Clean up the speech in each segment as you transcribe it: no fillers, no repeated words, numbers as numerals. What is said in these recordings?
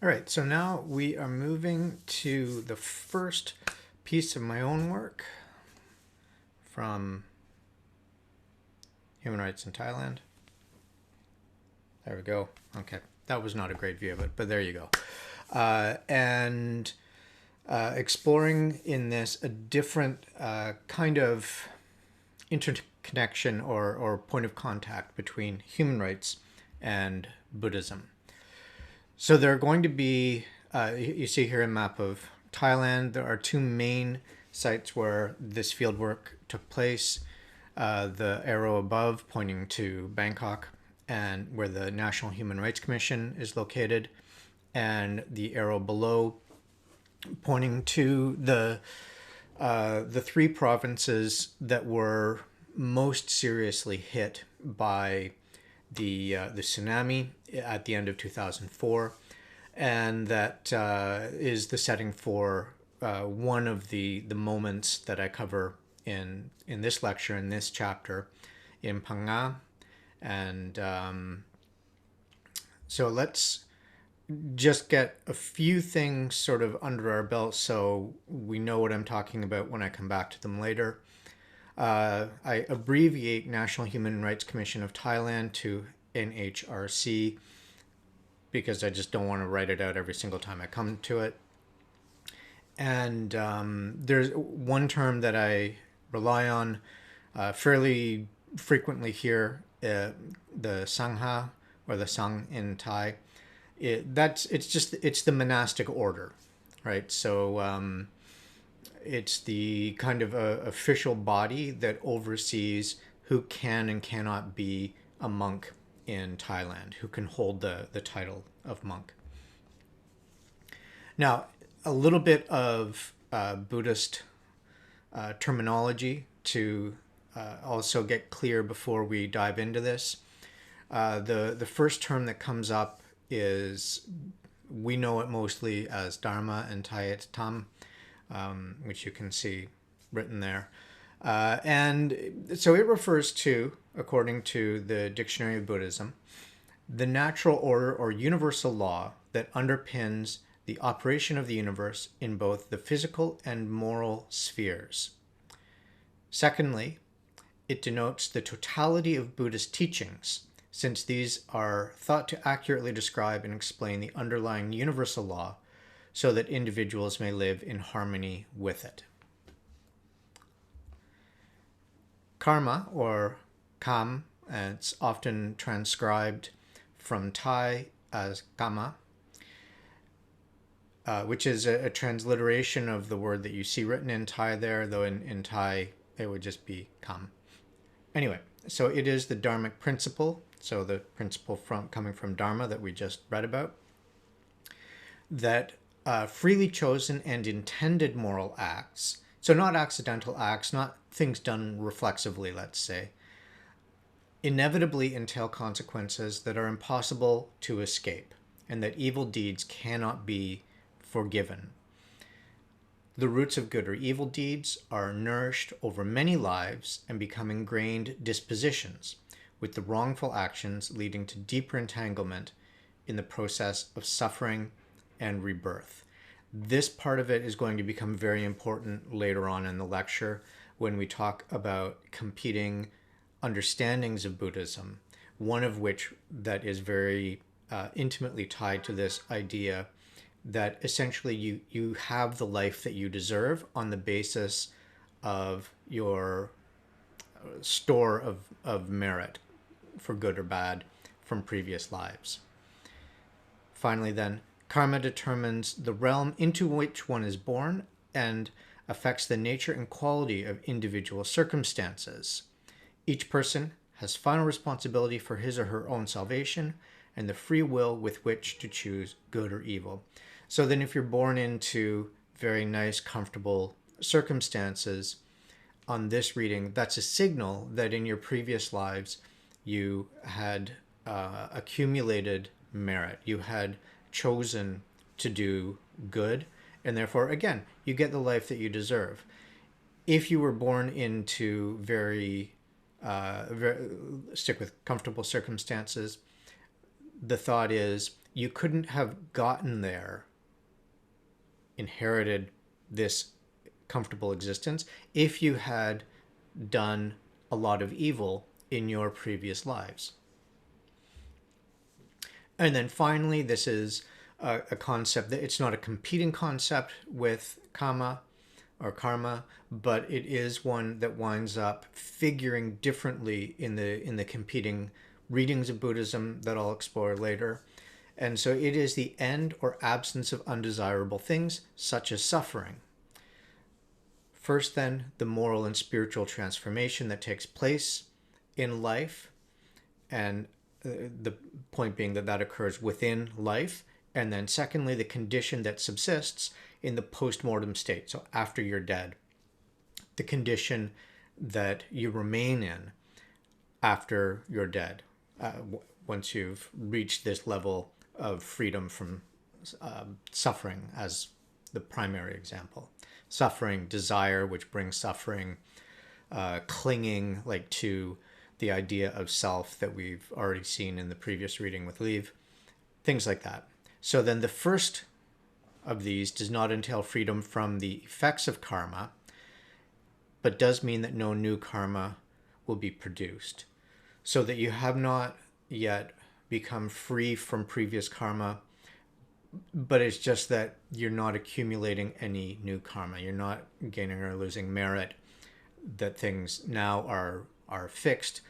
All right, so now we are moving to the first piece of my own work from Human Rights in Thailand. There we go. Okay, that was not a great view of it, but there you go. And exploring in this a different kind of interconnection or point of contact between human rights and Buddhism. So there are going to be, you see here a map of Thailand. There are two main sites where this fieldwork took place. The arrow above pointing to Bangkok, and where the National Human Rights Commission is located, and the arrow below pointing to the three provinces that were most seriously hit by the tsunami at the end of 2004, and that is the setting for one of the moments that I cover in this lecture, in this chapter, in Phang. And so let's just get a few things sort of under our belt so we know what I'm talking about when I come back to them later. I abbreviate National Human Rights Commission of Thailand to NHRC because I just don't want to write it out every single time I come to it. And there's one term that I rely on fairly frequently here, the Sangha, or the Sang in Thai. It's the monastic order, right? So it's the kind of official body that oversees who can and cannot be a monk in Thailand, who can hold the title of monk. Now, a little bit of Buddhist terminology to also get clear before we dive into this. The first term that comes up is, we know it mostly as Dharma and Thayet Tam, which you can see written there. And so it refers to, according to the Dictionary of Buddhism, the natural order or universal law that underpins the operation of the universe in both the physical and moral spheres. Secondly, it denotes the totality of Buddhist teachings, since these are thought to accurately describe and explain the underlying universal law so that individuals may live in harmony with it. Karma, or kam, it's often transcribed from Thai as kama, which is a transliteration of the word that you see written in Thai there, though in Thai it would just be kam. Anyway, so it is the dharmic principle, so the principle coming from Dharma that we just read about, that freely chosen and intended moral acts, so not accidental acts, not things done reflexively, let's say, inevitably entail consequences that are impossible to escape, and that evil deeds cannot be forgiven. The roots of good or evil deeds are nourished over many lives and become ingrained dispositions, with the wrongful actions leading to deeper entanglement in the process of suffering and rebirth. This part of it is going to become very important later on in the lecture when we talk about competing understandings of Buddhism, one of which that is very intimately tied to this idea that essentially you have the life that you deserve on the basis of your store of merit, for good or bad, from previous lives. Finally then, karma determines the realm into which one is born and affects the nature and quality of individual circumstances. Each person has final responsibility for his or her own salvation and the free will with which to choose good or evil. So then if you're born into very nice, comfortable circumstances, on this reading, that's a signal that in your previous lives you had accumulated merit. You had chosen to do good, and therefore, again, you get the life that you deserve. If you were born into very stick with comfortable circumstances, the thought is you couldn't have gotten there, inherited this comfortable existence, if you had done a lot of evil in your previous lives. And then finally, this is a concept that it's not a competing concept with karma, but it is one that winds up figuring differently in the competing readings of Buddhism that I'll explore later. And so it is the end or absence of undesirable things, such as suffering. First, then, the moral and spiritual transformation that takes place in life, and the point being that that occurs within life. And then secondly, the condition that subsists in the post-mortem state, so after you're dead, the condition that you remain in after you're dead, once you've reached this level of freedom from suffering as the primary example. Suffering, desire, which brings suffering, clinging like to the idea of self that we've already seen in the previous reading with Leave, things like that. So then the first of these does not entail freedom from the effects of karma, but does mean that no new karma will be produced. So that you have not yet become free from previous karma, but it's just that you're not accumulating any new karma. You're not gaining or losing merit, that things now are fixed,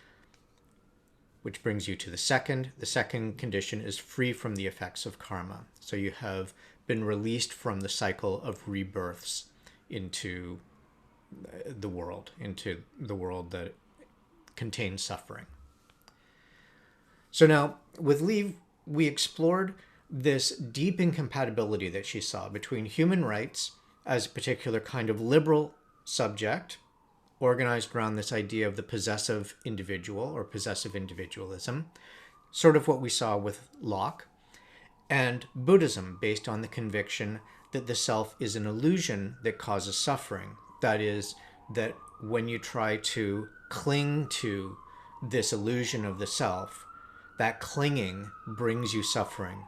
which brings you to the second. The second condition is free from the effects of karma. So you have been released from the cycle of rebirths into the world that contains suffering. So now, with Leave, we explored this deep incompatibility that she saw between human rights as a particular kind of liberal subject, organized around this idea of the possessive individual or possessive individualism, sort of what we saw with Locke, and Buddhism, based on the conviction that the self is an illusion that causes suffering. That is, that when you try to cling to this illusion of the self, that clinging brings you suffering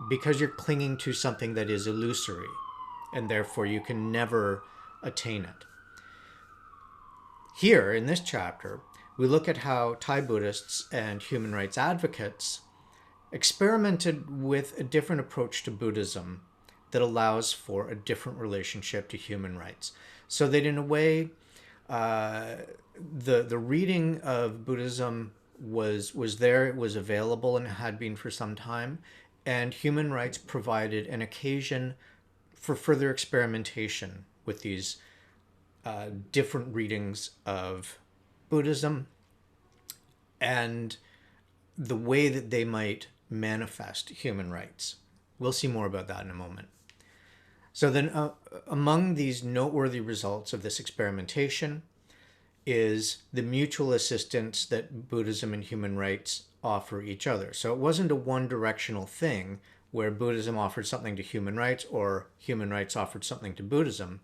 because you're clinging to something that is illusory, and therefore you can never attain it. Here, in this chapter, we look at how Thai Buddhists and human rights advocates experimented with a different approach to Buddhism that allows for a different relationship to human rights. So that in a way, the reading of Buddhism was there, it was available, and it had been for some time, and human rights provided an occasion for further experimentation with these different readings of Buddhism and the way that they might manifest human rights. We'll see more about that in a moment. So then among these noteworthy results of this experimentation is the mutual assistance that Buddhism and human rights offer each other. So it wasn't a one-directional thing where Buddhism offered something to human rights or human rights offered something to Buddhism,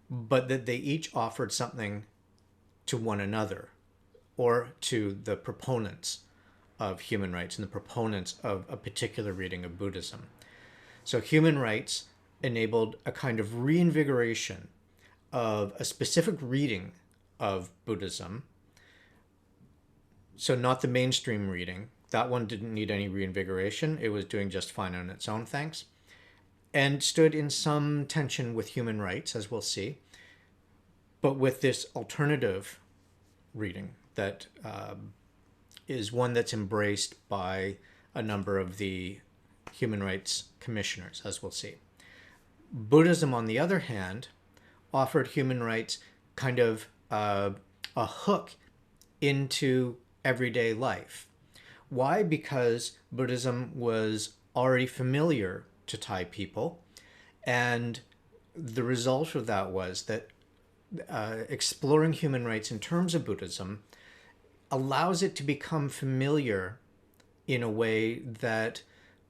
but that they each offered something to one another or to the proponents of human rights and the proponents of a particular reading of Buddhism. So human rights enabled a kind of reinvigoration of a specific reading of Buddhism. So not the mainstream reading. That one didn't need any reinvigoration. It was doing just fine on its own, thanks. And stood in some tension with human rights, as we'll see. But with this alternative reading that is one that's embraced by a number of the human rights commissioners, as we'll see. Buddhism, on the other hand, offered human rights kind of a hook into everyday life. Why? Because Buddhism was already familiar to Thai people, and the result of that was that exploring human rights in terms of Buddhism allows it to become familiar in a way that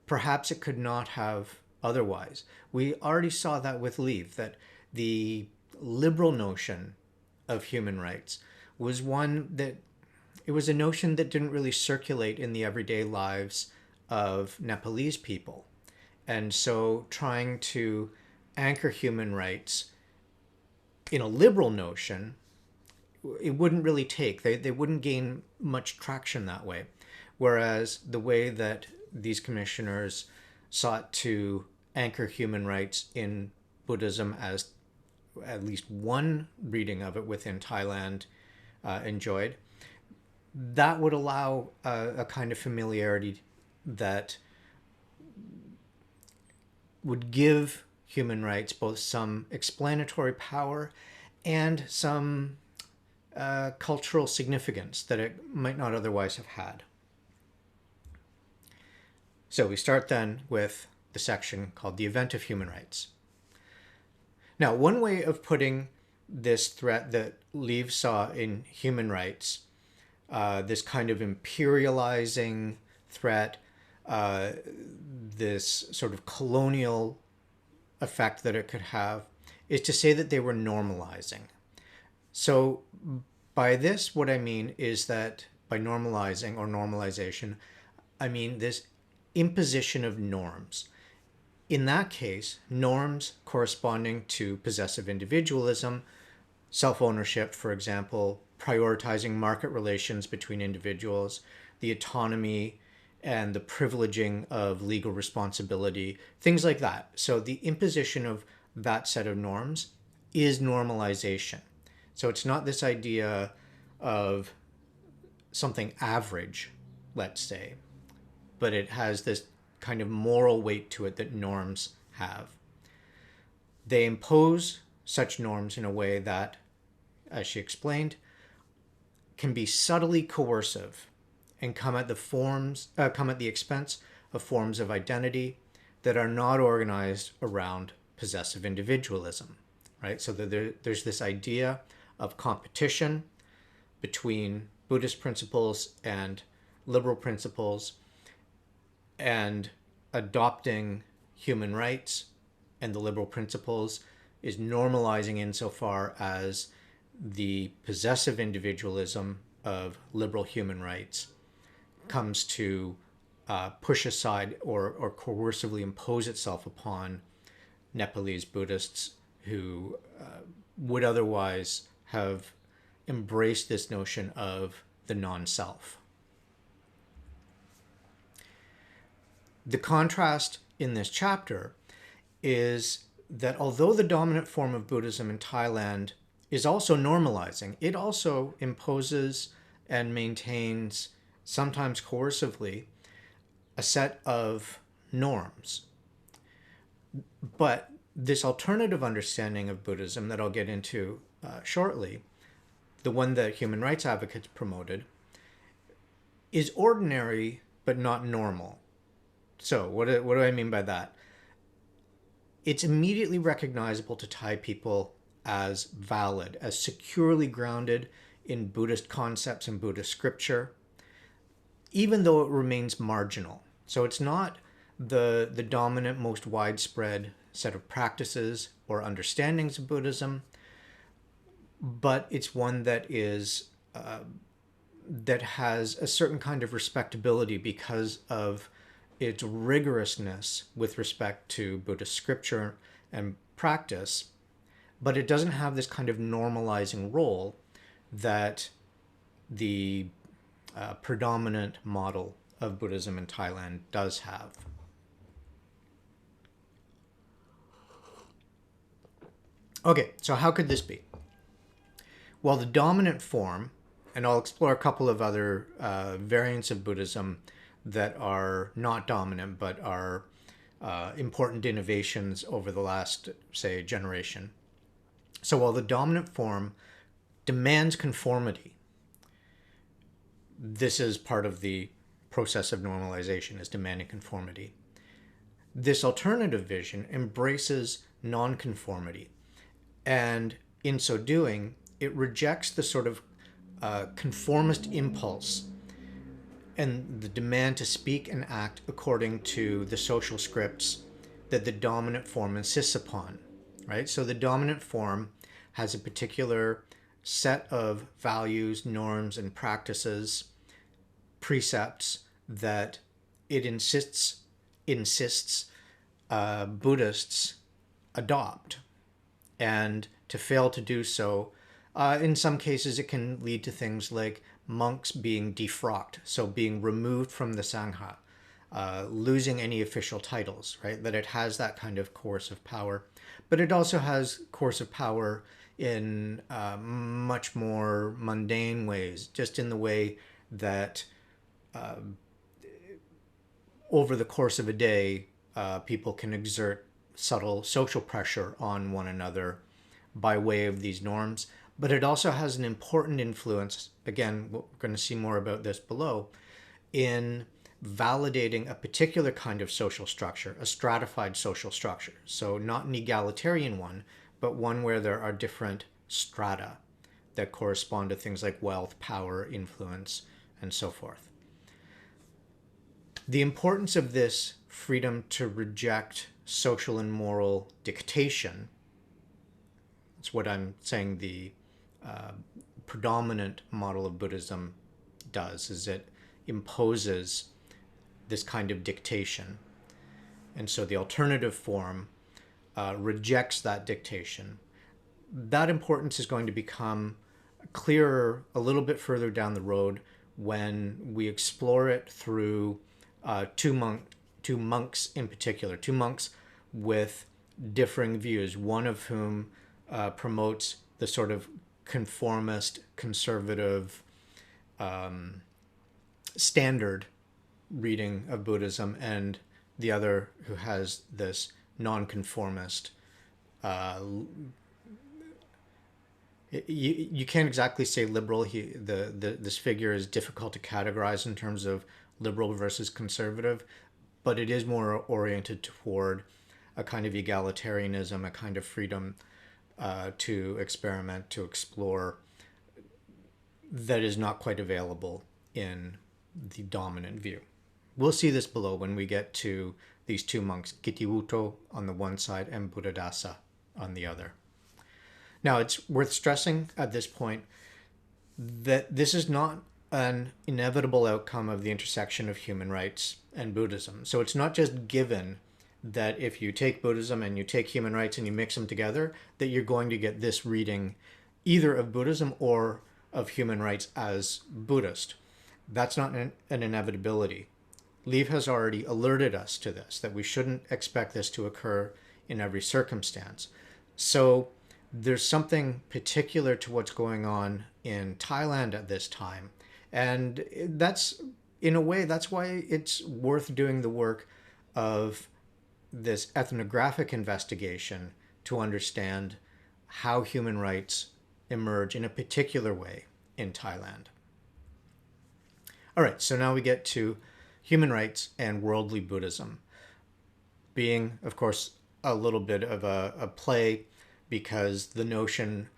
perhaps it could not have otherwise. We already saw that with Leave, that the liberal notion of human rights was one that it was a notion that didn't really circulate in the everyday lives of Nepalese people. And so trying to anchor human rights in a liberal notion, it wouldn't really take. They wouldn't gain much traction that way. Whereas the way that these commissioners sought to anchor human rights in Buddhism, as at least one reading of it within Thailand enjoyed, that would allow a kind of familiarity that would give human rights both some explanatory power and some cultural significance that it might not otherwise have had. So we start then with the section called The Event of Human Rights. Now, one way of putting this threat that Leaves saw in human rights, this kind of imperializing threat, this sort of colonial effect that it could have, is to say that they were normalizing. So by this, what I mean is that by normalizing or normalization, I mean this imposition of norms. In that case, norms corresponding to possessive individualism, self-ownership, for example, prioritizing market relations between individuals, the autonomy and the privileging of legal responsibility, things like that. So the imposition of that set of norms is normalization. So it's not this idea of something average, let's say, but it has this kind of moral weight to it that norms have. They impose such norms in a way that, as she explained, can be subtly coercive and come at the expense of forms of identity that are not organized around possessive individualism, right? So there's this idea of competition between Buddhist principles and liberal principles, and adopting human rights and the liberal principles is normalizing insofar as the possessive individualism of liberal human rights comes to push aside or coercively impose itself upon Nepalese Buddhists who would otherwise have embraced this notion of the non-self. The contrast in this chapter is that although the dominant form of Buddhism in Thailand is also normalizing, it also imposes and maintains, sometimes coercively, a set of norms. But this alternative understanding of Buddhism that I'll get into shortly, the one that human rights advocates promoted, is ordinary but not normal. So what do I mean by that? It's immediately recognizable to Thai people as valid, as securely grounded in Buddhist concepts and Buddhist scripture, even though it remains marginal. So it's not the dominant, most widespread set of practices or understandings of Buddhism, but it's one that is that has a certain kind of respectability because of its rigorousness with respect to Buddhist scripture and practice, but it doesn't have this kind of normalizing role that the predominant model of Buddhism in Thailand does have. Okay, so how could this be? Well, the dominant form, and I'll explore a couple of other variants of Buddhism that are not dominant but are important innovations over the last, say, generation. So while the dominant form demands conformity, this is part of the process of normalization, is demanding conformity. This alternative vision embraces nonconformity, and in so doing, it rejects the sort of conformist impulse and the demand to speak and act according to the social scripts that the dominant form insists upon, right? So the dominant form has a particular set of values, norms, and practices, precepts that it insists Buddhists adopt. And to fail to do so, in some cases, it can lead to things like monks being defrocked, so being removed from the Sangha, losing any official titles, right? That it has that kind of coercive power. But it also has coercive power in much more mundane ways, just in the way that over the course of a day, people can exert subtle social pressure on one another by way of these norms. But it also has an important influence, again, we're going to see more about this below, in validating a particular kind of social structure, a stratified social structure. So not an egalitarian one, but one where there are different strata that correspond to things like wealth, power, influence, and so forth. The importance of this freedom to reject social and moral dictation, that's what I'm saying the predominant model of Buddhism does, is it imposes this kind of dictation. And so the alternative form rejects that dictation. That importance is going to become clearer a little bit further down the road when we explore it through two monks in particular, two monks with differing views, one of whom promotes the sort of conformist, conservative, standard reading of Buddhism, and the other who has this nonconformist. You can't exactly say liberal. This figure is difficult to categorize in terms of liberal versus conservative, but it is more oriented toward a kind of egalitarianism, a kind of freedom to experiment, to explore, that is not quite available in the dominant view. We'll see this below when we get to these two monks, Kitiwuto on the one side and Buddhadasa on the other. Now, it's worth stressing at this point that this is not an inevitable outcome of the intersection of human rights and Buddhism. So it's not just given that if you take Buddhism and you take human rights and you mix them together, that you're going to get this reading either of Buddhism or of human rights as Buddhist. That's not an inevitability. Leave has already alerted us to this, that we shouldn't expect this to occur in every circumstance. So there's something particular to what's going on in Thailand at this time. And that's, in a way, that's why it's worth doing the work of this ethnographic investigation to understand how human rights emerge in a particular way in Thailand. All right, so now we get to human rights and worldly Buddhism, being, of course, a little bit of a play, because the notion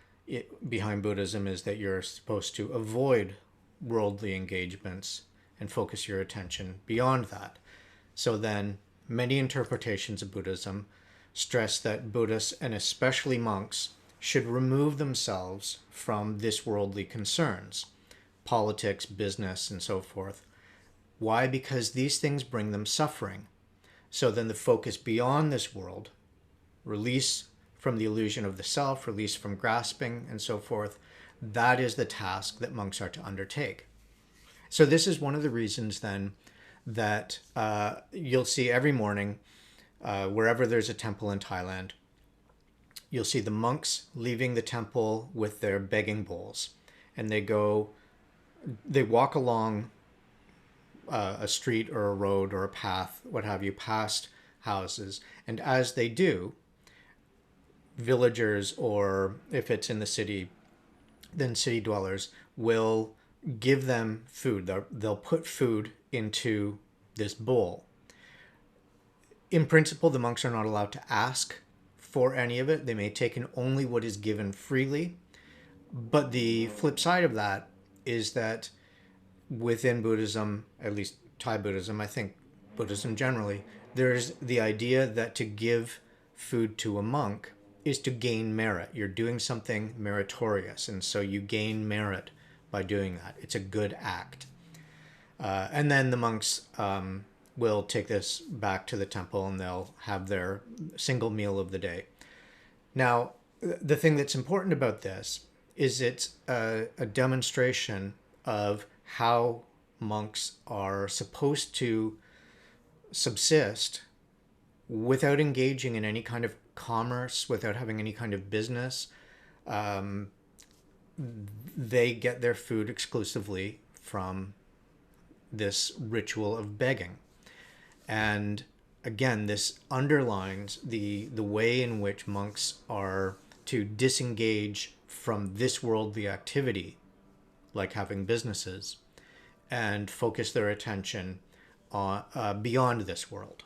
behind Buddhism is that you're supposed to avoid worldly engagements and focus your attention beyond that. So then many interpretations of Buddhism stress that Buddhists, and especially monks, should remove themselves from this worldly concerns, politics, business, and so forth. Why? Because these things bring them suffering. So then the focus beyond this world, release from the illusion of the self, release from grasping, and so forth, that is the task that monks are to undertake. So this is one of the reasons then that you'll see every morning, wherever there's a temple in Thailand, you'll see the monks leaving the temple with their begging bowls, and they walk along a street or a road or a path, what have you, past houses, and as they do, villagers, or if it's in the city, then city dwellers, will give them food. They'll put food into this bowl. In principle, the monks are not allowed to ask for any of it. They may take in only what is given freely. But the flip side of that is that within Buddhism, at least Thai Buddhism, I think Buddhism generally, there's the idea that to give food to a monk is to gain merit. You're doing something meritorious, and so you gain merit by doing that. It's a good act. And then the monks will take this back to the temple and they'll have their single meal of the day. Now, the thing that's important about this is it's a demonstration of how monks are supposed to subsist without engaging in any kind of commerce, without having any kind of business. They get their food exclusively from this ritual of begging. And again, this underlines the way in which monks are to disengage from this worldly activity, like having businesses, and focus their attention on beyond this world.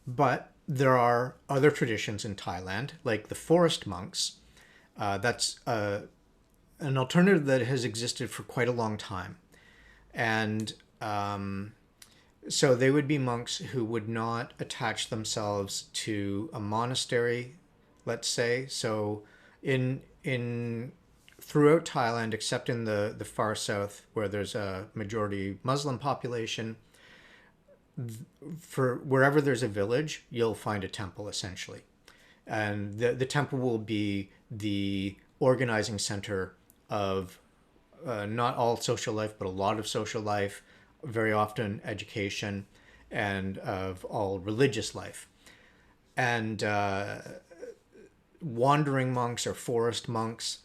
But there are other traditions in Thailand, like the forest monks. That's an alternative that has existed for quite a long time. And so they would be monks who would not attach themselves to a monastery, let's say. So in throughout Thailand, except in the far south where there's a majority Muslim population, for wherever there's a village, you'll find a temple essentially. And the temple will be the organizing center of not all social life, but a lot of social life, very often education, and of all religious life. And wandering monks or forest monks,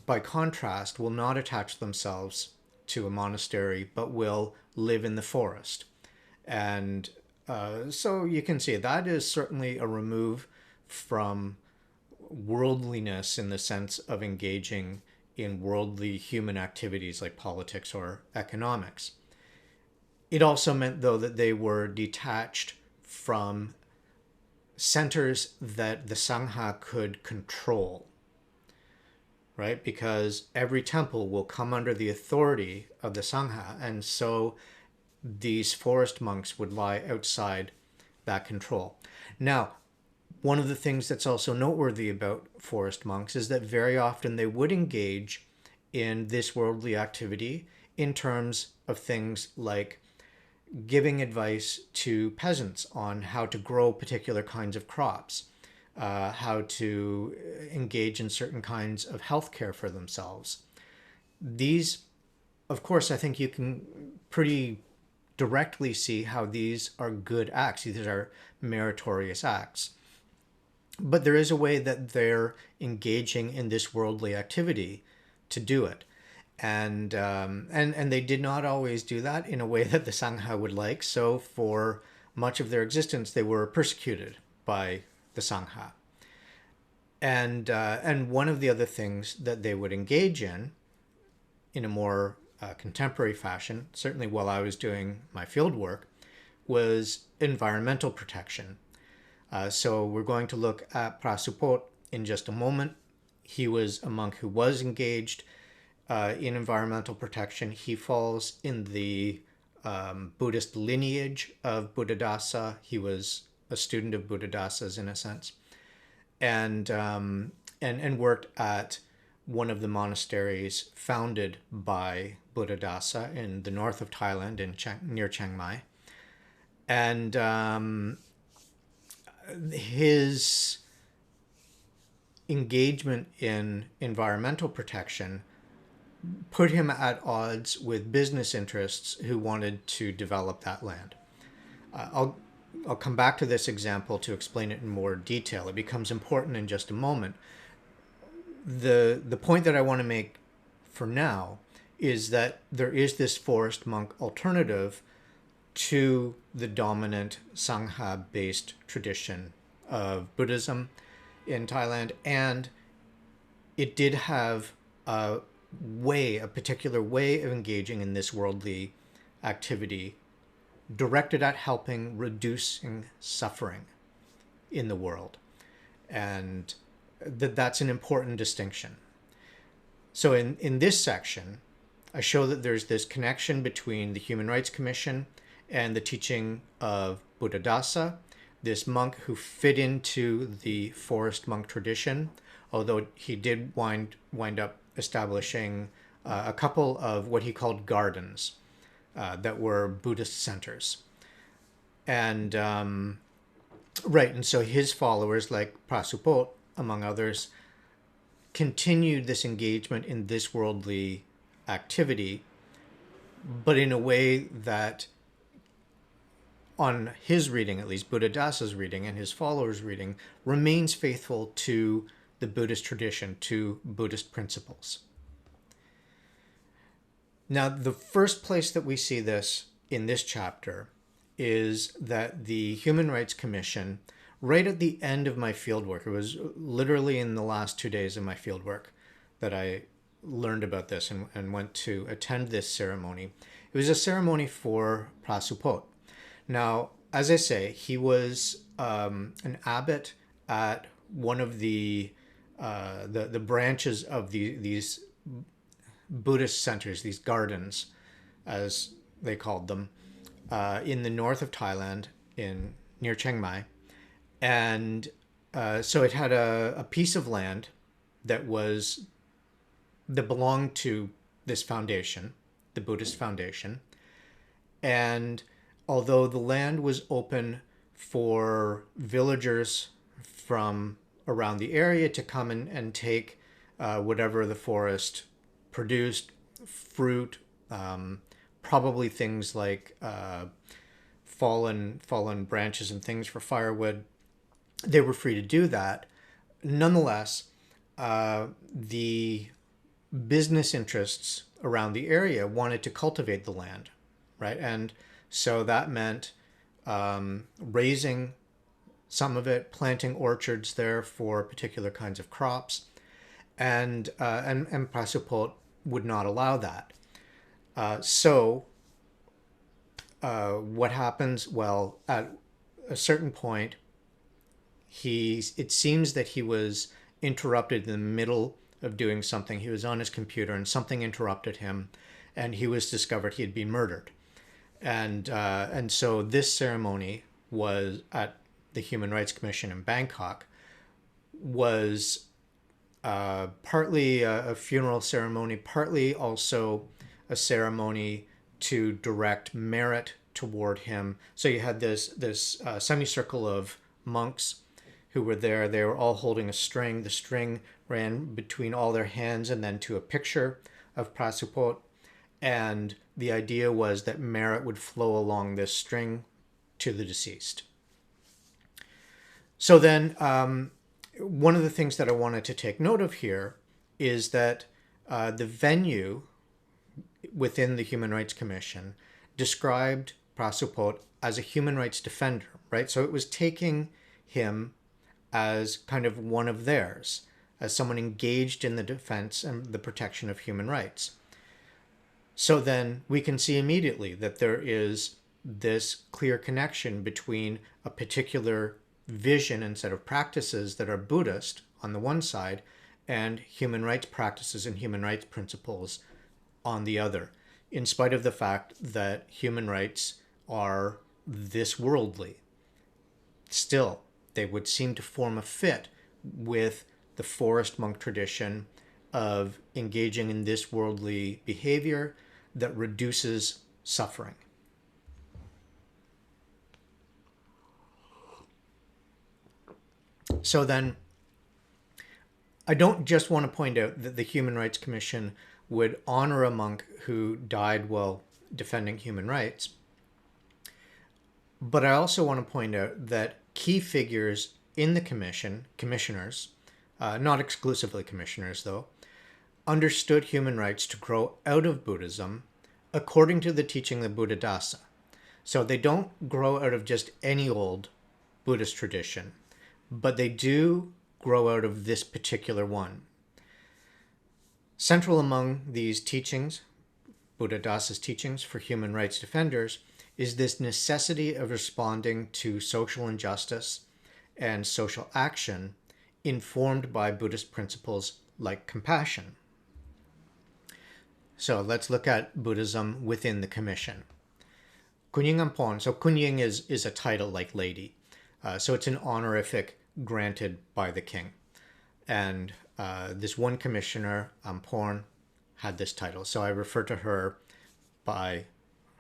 by contrast, will not attach themselves to a monastery, but will live in the forest. And so you can see that is certainly a remove from worldliness in the sense of engaging in worldly human activities like politics or economics. It also meant, though, that they were detached from centers that the Sangha could control, right? Because every temple will come under the authority of the Sangha, and so these forest monks would lie outside that control. Now, one of the things that's also noteworthy about forest monks is that very often they would engage in this worldly activity in terms of things like giving advice to peasants on how to grow particular kinds of crops, how to engage in certain kinds of healthcare for themselves. These, of course, I think you can pretty directly see how these are good acts. These are meritorious acts. But there is a way that they're engaging in this worldly activity to do it. And they did not always do that in a way that the Sangha would like. So for much of their existence, they were persecuted by the Sangha. And one of the other things that they would engage in a more contemporary fashion, certainly while I was doing my field work, was environmental protection. So we're going to look at Prasupo in just a moment. He was a monk who was engaged in environmental protection. He falls in the Buddhist lineage of Buddhadasa. He was a student of Buddhadasa's in a sense, and worked at one of the monasteries founded by Buddhadasa in the north of Thailand, near Chiang Mai. And his engagement in environmental protection put him at odds with business interests who wanted to develop that land. I'll come back to this example to explain it in more detail. It becomes important in just a moment. The point that I want to make for now is that there is this forest monk alternative to the dominant Sangha-based tradition of Buddhism in Thailand, and it did have a particular way of engaging in this worldly activity directed at helping reducing suffering in the world. And that's an important distinction. So in this section, I show that there's this connection between the Human Rights Commission and the teaching of Buddhadasa, this monk who fit into the forest monk tradition, although he did wind up establishing a couple of what he called gardens that were Buddhist centers. And right, and so his followers, like Prasupo, among others, continued this engagement in this worldly activity, but in a way that, on his reading at least, Buddhadasa's reading and his followers' reading, remains faithful to the Buddhist tradition, to Buddhist principles. Now, the first place that we see this in this chapter is that the Human Rights Commission, right at the end of my fieldwork, it was literally in the last 2 days of my fieldwork that I learned about this and went to attend this ceremony. It was a ceremony for Prasupo. Now, as I say, he was an abbot at one of the branches of these Buddhist centers, these gardens, as they called them, in the north of Thailand, near Chiang Mai. And so it had a piece of land that belonged to this foundation, the Buddhist foundation. And although the land was open for villagers from around the area to come and take whatever the forest produced, fruit, probably things like fallen branches and things for firewood, they were free to do that. Nonetheless, the business interests around the area wanted to cultivate the land, right? And so that meant raising some of it, planting orchards there for particular kinds of crops, and Prasupo would not allow that. So what happens? Well, at a certain point, it seems that he was interrupted in the middle of doing something. He was on his computer and something interrupted him, and he was discovered he had been murdered. And so this ceremony was at the Human Rights Commission in Bangkok, was partly a funeral ceremony, partly also a ceremony to direct merit toward him. So you had this semicircle of monks who were there. They were all holding a string. The string ran between all their hands and then to a picture of Prasupo. And the idea was that merit would flow along this string to the deceased. So then one of the things that I wanted to take note of here is that the venue within the Human Rights Commission described Prasupo as a human rights defender, right? So it was taking him as kind of one of theirs, as someone engaged in the defense and the protection of human rights. So then we can see immediately that there is this clear connection between a particular vision and set of practices that are Buddhist on the one side and human rights practices and human rights principles on the other, in spite of the fact that human rights are this worldly. Still, they would seem to form a fit with the forest monk tradition of engaging in this worldly behavior that reduces suffering. So then, I don't just want to point out that the Human Rights Commission would honor a monk who died while defending human rights, but I also want to point out that key figures in the commission, commissioners, not exclusively commissioners though, understood human rights to grow out of Buddhism according to the teaching of Buddhadasa. So they don't grow out of just any old Buddhist tradition, but they do grow out of this particular one. Central among these teachings, Buddhadasa's teachings for human rights defenders, is this necessity of responding to social injustice and social action informed by Buddhist principles like compassion. So let's look at Buddhism within the commission. Kunying Ampon, so Kunying is a title like lady. So it's an honorific granted by the king. And this one commissioner, Ampon, had this title. So I refer to her by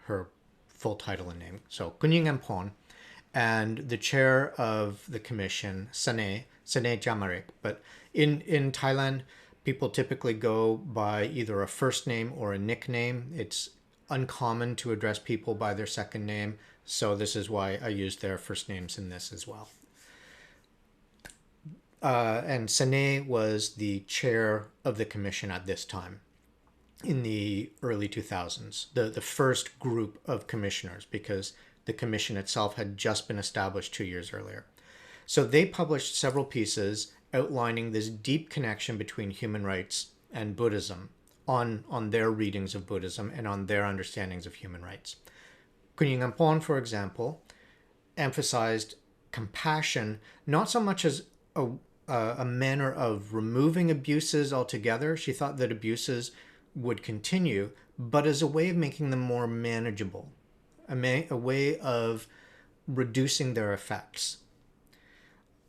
her full title and name. So Kuning Ampon, and the chair of the commission, Sane Jamarik. But in Thailand, people typically go by either a first name or a nickname. It's uncommon to address people by their second name, so this is why I use their first names in this as well. And Sane was the chair of the commission at this time in the early 2000s, the first group of commissioners, because the commission itself had just been established 2 years earlier. So they published several pieces outlining this deep connection between human rights and Buddhism on their readings of Buddhism and on their understandings of human rights. Kuning Ampon, for example, emphasized compassion not so much as a manner of removing abuses altogether. She thought that abuses would continue, but as a way of making them more manageable, a way of reducing their effects.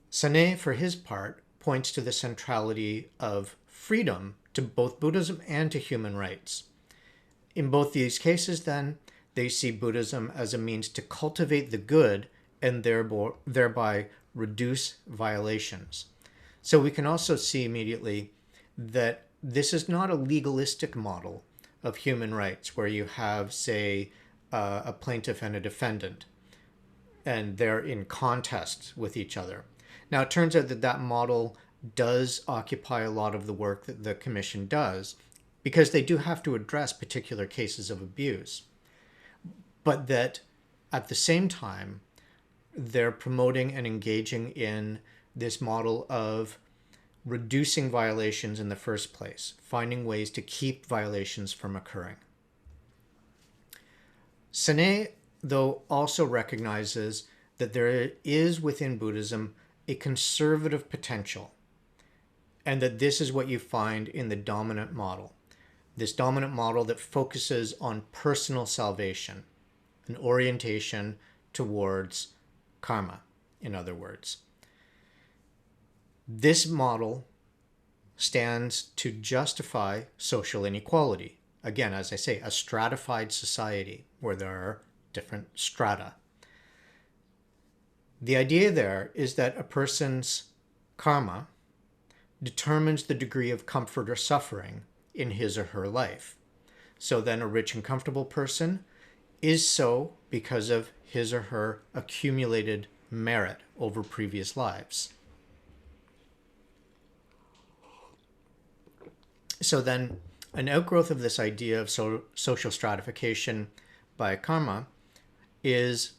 Sane, for his part, points to the centrality of freedom to both Buddhism and to human rights. In both these cases, then, they see Buddhism as a means to cultivate the good and thereby reduce violations. So we can also see immediately that this is not a legalistic model of human rights where you have, say, a plaintiff and a defendant, and they're in contest with each other. Now, it turns out that that model does occupy a lot of the work that the commission does, because they do have to address particular cases of abuse. But that at the same time, they're promoting and engaging in this model of reducing violations in the first place, finding ways to keep violations from occurring. Sane, though, also recognizes that there is within Buddhism a conservative potential, and that this is what you find in the dominant model. This dominant model that focuses on personal salvation, an orientation towards karma, in other words. This model stands to justify social inequality. Again, as I say, a stratified society where there are different strata. The idea there is that a person's karma determines the degree of comfort or suffering in his or her life. So then a rich and comfortable person is so because of his or her accumulated merit over previous lives. So then an outgrowth of this idea of social stratification by karma is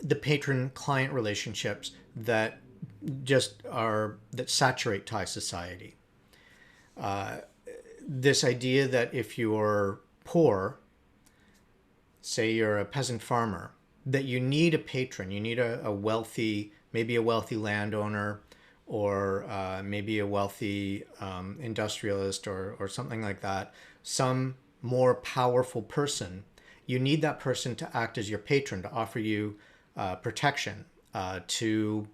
the patron-client relationships that saturate Thai society. This idea that if you're poor, say you're a peasant farmer, that you need a patron, you need a wealthy, maybe a wealthy landowner, or maybe a wealthy industrialist or something like that, some more powerful person. You need that person to act as your patron, to offer you protection, to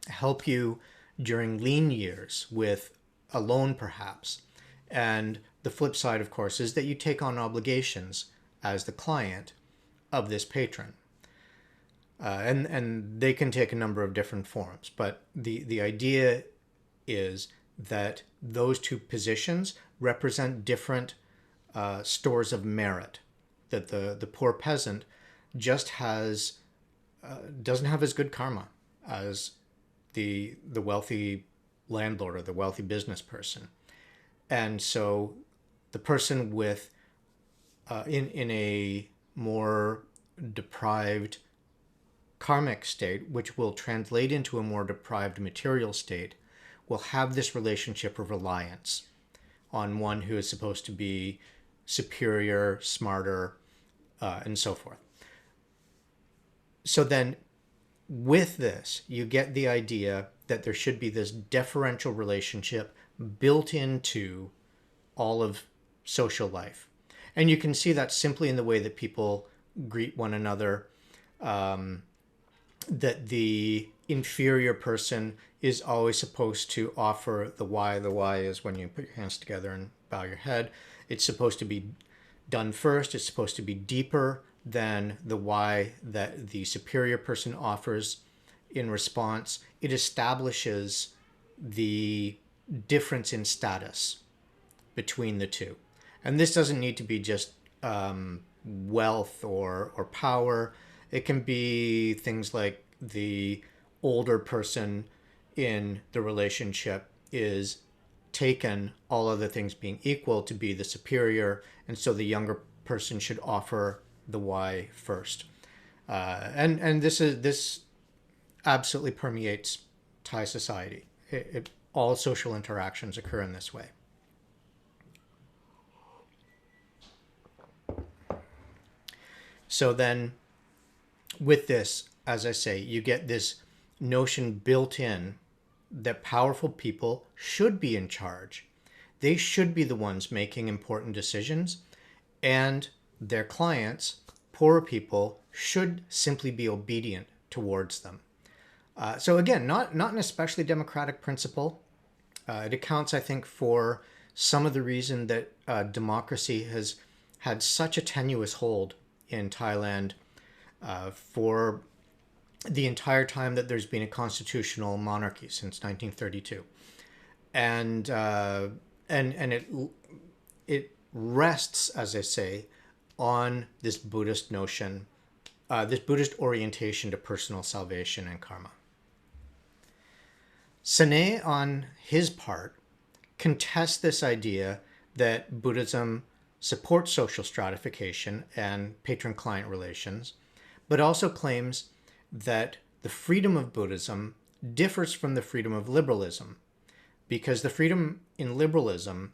help you during lean years with a loan perhaps. And the flip side, of course, is that you take on obligations as the client of this patron. And they can take a number of different forms. But the idea is that those two positions represent different stores of merit. That the poor peasant just doesn't have as good karma as the wealthy landlord or the wealthy business person. And so the person with in a more deprived karmic state, which will translate into a more deprived material state, will have this relationship of reliance on one who is supposed to be superior, smarter, and so forth. So then with this, you get the idea that there should be this deferential relationship built into all of social life. And you can see that simply in the way that people greet one another, that the inferior person is always supposed to offer the Y. The Y is when you put your hands together and bow your head. It's supposed to be done first. It's supposed to be deeper than the why that the superior person offers in response. It establishes the difference in status between the two. And this doesn't need to be just wealth or power. It can be things like the older person in the relationship is taken, all other things being equal, to be the superior, and so the younger person should offer the why first. And this absolutely permeates Thai society. All social interactions occur in this way. So then, with this, as I say, you get this notion built in that powerful people should be in charge. They should be the ones making important decisions, and their clients, poorer people, should simply be obedient towards them. So again, not an especially democratic principle. It accounts, I think, for some of the reason that democracy has had such a tenuous hold in Thailand for the entire time that there's been a constitutional monarchy since 1932, and it rests, as I say, on this Buddhist notion, this Buddhist orientation to personal salvation and karma. Sane, on his part, contests this idea that Buddhism supports social stratification and patron-client relations, but also claims that the freedom of Buddhism differs from the freedom of liberalism, because the freedom in liberalism,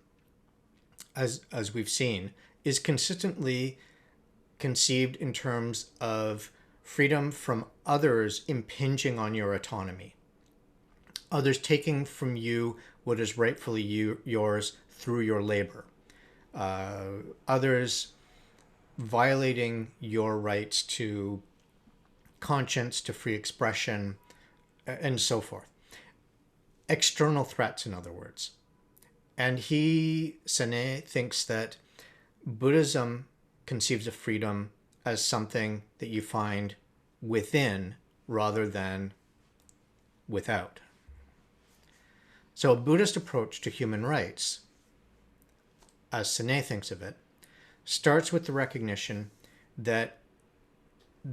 as we've seen, is consistently conceived in terms of freedom from others impinging on your autonomy, others taking from you what is rightfully yours through your labor, others violating your rights to conscience, to free expression, and so forth. External threats, in other words. And Sane, thinks that Buddhism conceives of freedom as something that you find within rather than without. So a Buddhist approach to human rights, as Sane thinks of it, starts with the recognition that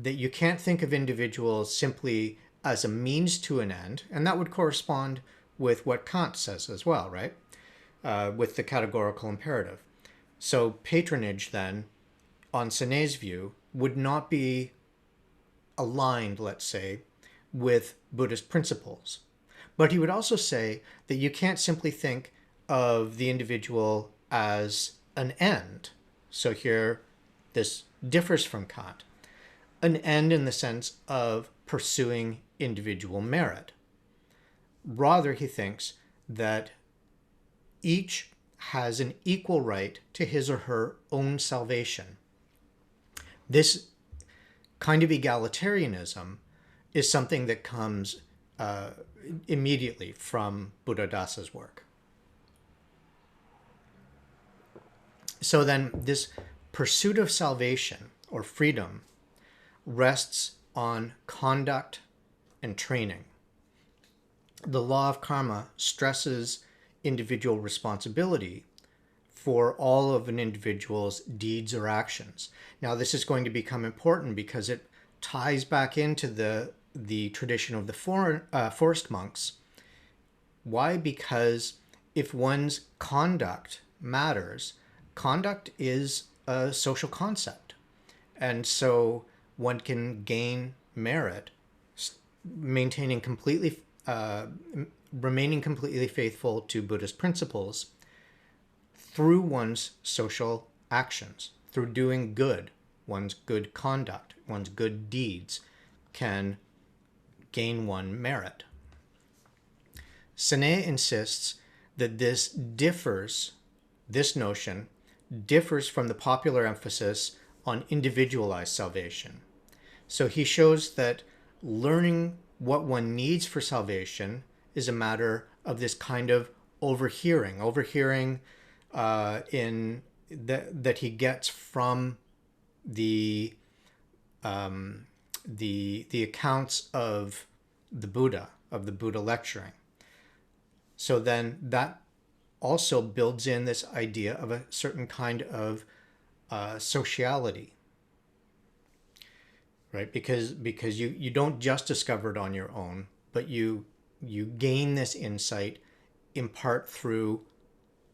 you can't think of individuals simply as a means to an end, and that would correspond with what Kant says as well, right? With the categorical imperative. So patronage, then, on Sane's view, would not be aligned, let's say, with Buddhist principles. But he would also say that you can't simply think of the individual as an end. So here, this differs from Kant. An end in the sense of pursuing individual merit. Rather, he thinks that each has an equal right to his or her own salvation. This kind of egalitarianism is something that comes immediately from Buddhadasa's work. So then this pursuit of salvation or freedom rests on conduct and training. The law of karma stresses individual responsibility for all of an individual's deeds or actions. Now, this is going to become important because it ties back into the tradition of the forest monks. Why? Because if one's conduct matters, conduct is a social concept. And so one can gain merit remaining completely faithful to Buddhist principles through one's social actions, through doing good. One's good conduct, one's good deeds can gain one merit. Sane insists that this notion differs from the popular emphasis on individualized salvation. So he shows that learning what one needs for salvation is a matter of this kind of overhearing in that he gets from the the accounts of the Buddha lecturing. So then that also builds in this idea of a certain kind of sociality, right? Because you don't just discover it on your own, but you gain this insight in part through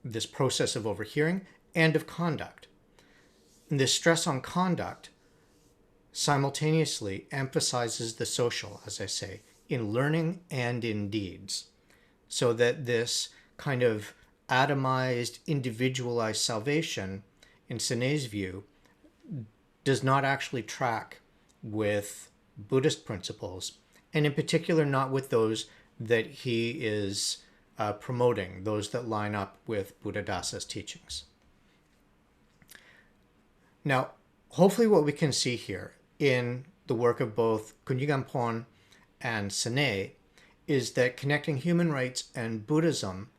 this process of overhearing and of conduct. And this stress on conduct simultaneously emphasizes the social, as I say, in learning and in deeds, so that this kind of atomized, individualized salvation, in Sene's view, does not actually track with Buddhist principles, and in particular not with those that he is promoting, those that line up with Buddhadasa's teachings. Now, hopefully what we can see here in the work of both Kunyigampon and Sene is that connecting human rights and Buddhism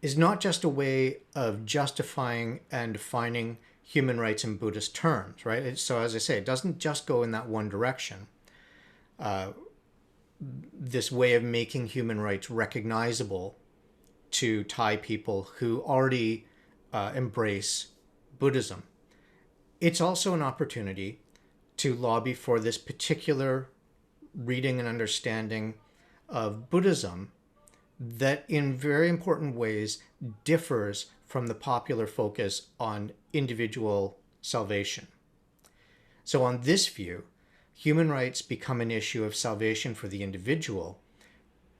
is not just a way of justifying and defining human rights in Buddhist terms, right? So as I say, it doesn't just go in that one direction. This way of making human rights recognizable to Thai people who already embrace Buddhism. It's also an opportunity to lobby for this particular reading and understanding of Buddhism that in very important ways differs from the popular focus on individual salvation. So on this view, human rights become an issue of salvation for the individual,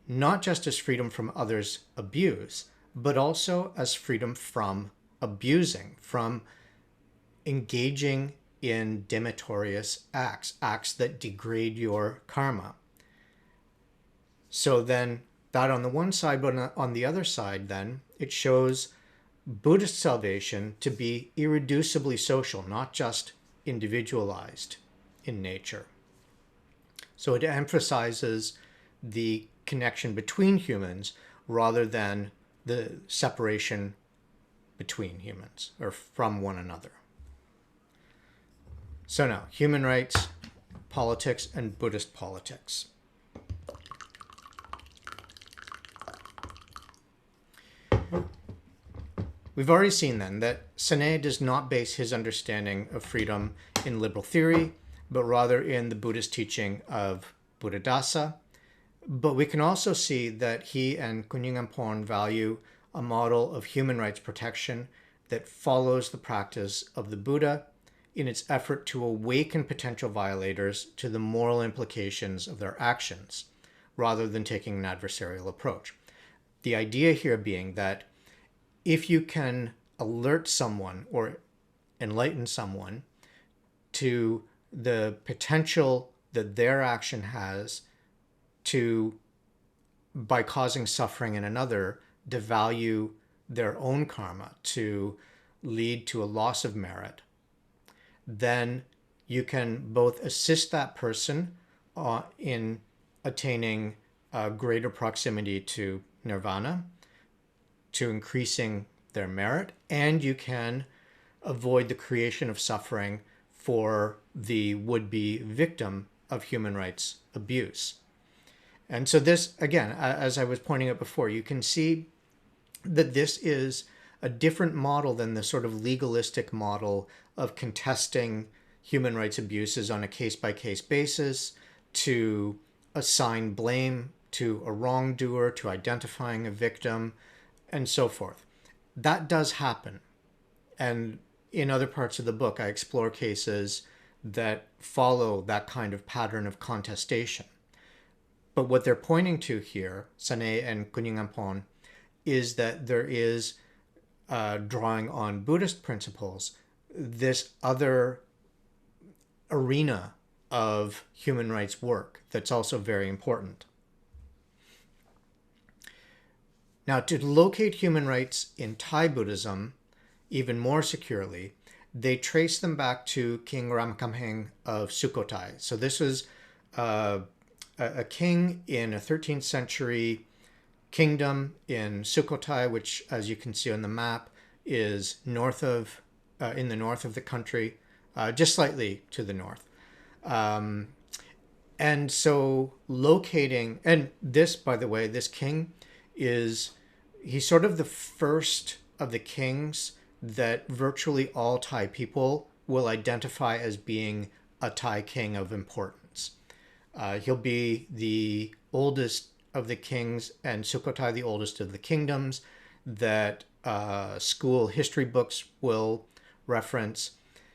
not just as freedom from others' abuse, but also as freedom from abusing, from engaging in deleterious acts, acts that degrade your karma. So then that on the one side, but on the other side then, it shows Buddhist salvation to be irreducibly social, not just individualized in nature. So it emphasizes the connection between humans rather than the separation between humans or from one another. So now, human rights, politics, and Buddhist politics. We've already seen then that Sene does not base his understanding of freedom in liberal theory, but rather in the Buddhist teaching of Buddhadasa. But we can also see that he and Kunyigampon value a model of human rights protection that follows the practice of the Buddha in its effort to awaken potential violators to the moral implications of their actions, rather than taking an adversarial approach. The idea here being that if you can alert someone or enlighten someone to the potential that their action has to, by causing suffering in another, devalue their own karma, to lead to a loss of merit, then you can both assist that person in attaining greater proximity to nirvana, to increasing their merit, and you can avoid the creation of suffering for the would-be victim of human rights abuse. And so this, again, as I was pointing out before, you can see that this is a different model than the sort of legalistic model of contesting human rights abuses on a case-by-case basis, to assign blame to a wrongdoer, to identifying a victim, and so forth. That does happen. And in other parts of the book, I explore cases that follow that kind of pattern of contestation. But what they're pointing to here, Sene and Kunyigampon, is that there is, drawing on Buddhist principles, this other arena of human rights work that's also very important. Now, to locate human rights in Thai Buddhism even more securely, they trace them back to King Ramkhamhaeng of Sukhothai. So this was a king in a 13th century kingdom in Sukhothai, which, as you can see on the map, is north of in the north of the country, just slightly to the north. And so locating, and this, by the way, this king he's sort of the first of the kings that virtually all Thai people will identify as being a Thai king of importance. He'll be the oldest of the kings, and Sukhothai the oldest of the kingdoms that school history books will reference.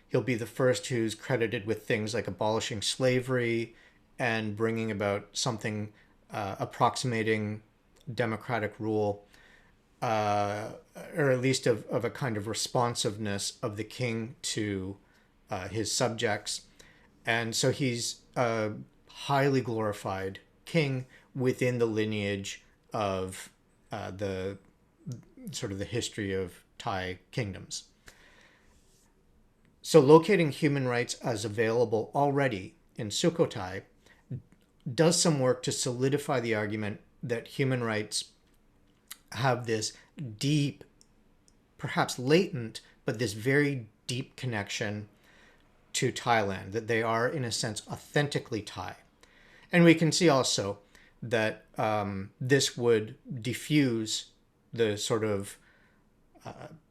He'll be the first who's credited with things like abolishing slavery and bringing about something approximating democratic rule, or at least of a kind of responsiveness of the king to his subjects. And so he's a highly glorified king within the lineage of the sort of the history of Thai kingdoms. So locating human rights as available already in Sukhothai does some work to solidify the argument that human rights have this deep, perhaps latent, but this very deep connection to Thailand, that they are, in a sense, authentically Thai. And we can see also that this would diffuse the sort of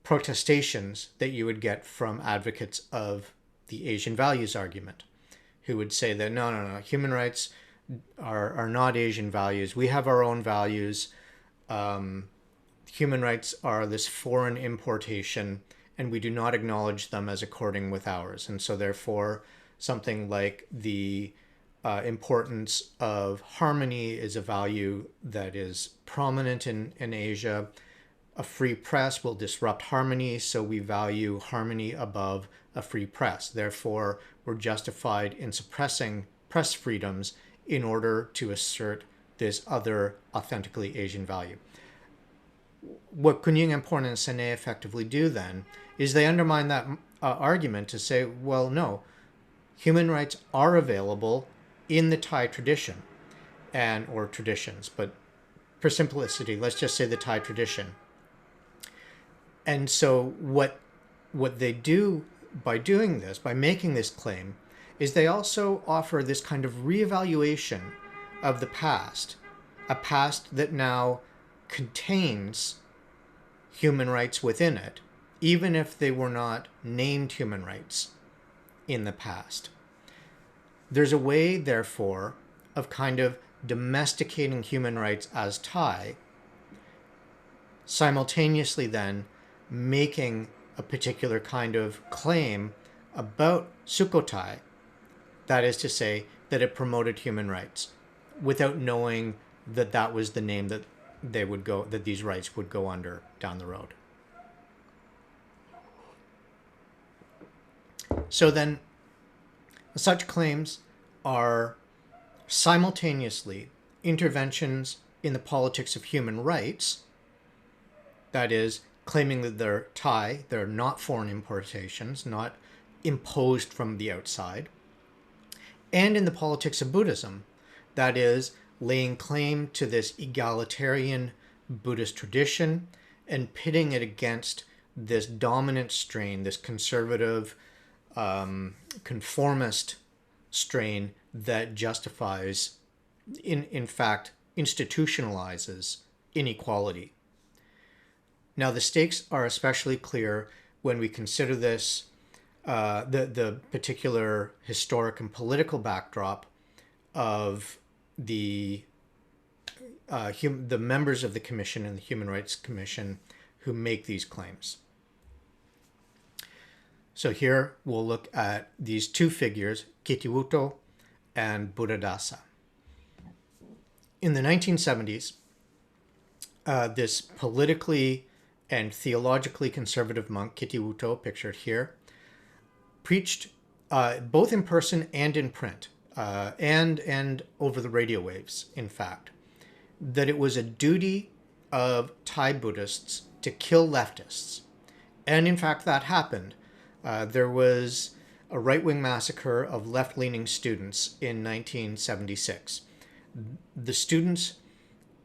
protestations that you would get from advocates of the Asian values argument, who would say that no, human rights are not Asian values. We have our own values. Human rights are this foreign importation, and we do not acknowledge them as according with ours. And so therefore, something like the importance of harmony is a value that is prominent in Asia. A free press will disrupt harmony, so we value harmony above a free press. Therefore, we're justified in suppressing press freedoms in order to assert this other authentically Asian value. What Kunying and Porn and Sene effectively do then is they undermine that argument to say, well, no, human rights are available in the Thai tradition or traditions, but for simplicity, let's just say the Thai tradition. And so what they do by doing this, by making this claim, is they also offer this kind of reevaluation of the past, a past that now contains human rights within it, even if they were not named human rights in the past. There's a way, therefore, of kind of domesticating human rights as Thai, simultaneously then making a particular kind of claim about Sukhothai, that is to say, that it promoted human rights, without knowing that that was the name that that these rights would go under down the road. So then, such claims are simultaneously interventions in the politics of human rights, that is, claiming that they're Thai, they're not foreign importations, not imposed from the outside, and in the politics of Buddhism, that is, laying claim to this egalitarian Buddhist tradition and pitting it against this dominant strain, this conservative, conformist strain that justifies, in fact, institutionalizes inequality. Now, the stakes are especially clear when we consider this, the particular historic and political backdrop of the members of the Commission and the Human Rights Commission who make these claims. So here we'll look at these two figures, Kitiwuto and Buddhadasa. In the 1970s, this politically and theologically conservative monk, Kitiwuto, pictured here, preached both in person and in print, and over the radio waves, in fact, that it was a duty of Thai Buddhists to kill leftists. And in fact, that happened. There was a right-wing massacre of left-leaning students in 1976. The students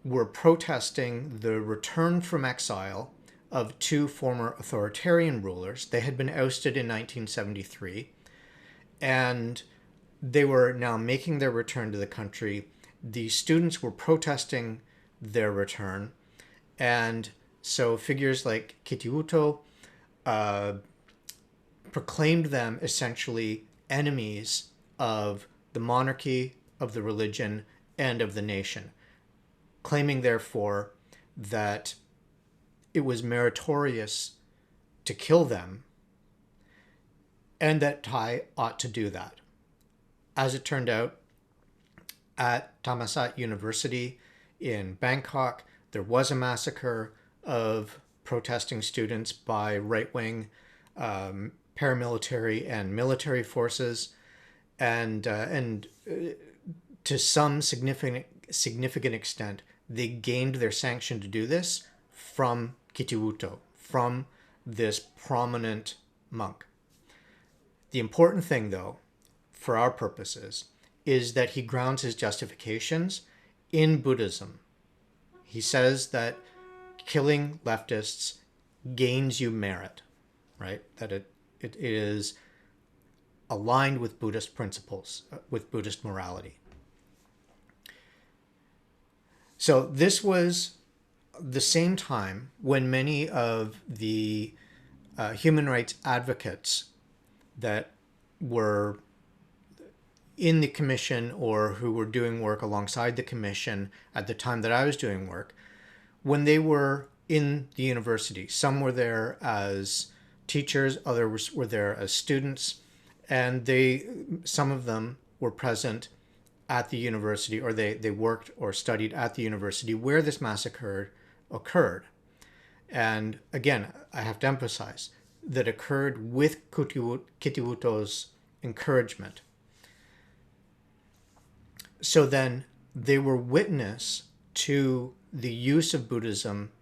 were protesting the return from exile of two former authoritarian rulers. They had been ousted in 1973, and they were now making their return to the country. The students were protesting their return, and so figures like Kitiuto proclaimed them essentially enemies of the monarchy, of the religion, and of the nation, claiming therefore that it was meritorious to kill them and that Thai ought to do that. As it turned out, at Thammasat University in Bangkok, there was a massacre of protesting students by right-wing paramilitary and military forces, and to some significant extent, they gained their sanction to do this from Kitiwuto, from this prominent monk. The important thing, though, for our purposes, is that he grounds his justifications in Buddhism. He says that killing leftists gains you merit, right? That it is aligned with Buddhist principles, with Buddhist morality. So this was the same time when many of the human rights advocates that were in the commission or who were doing work alongside the commission at the time that I was doing work, when they were in the university. Some were there as teachers, others were there as students, and some of them were present at the university, or they worked or studied at the university where this massacre occurred. And again, I have to emphasize that occurred with Kitiwuto's encouragement. So then they were witness to the use of Buddhism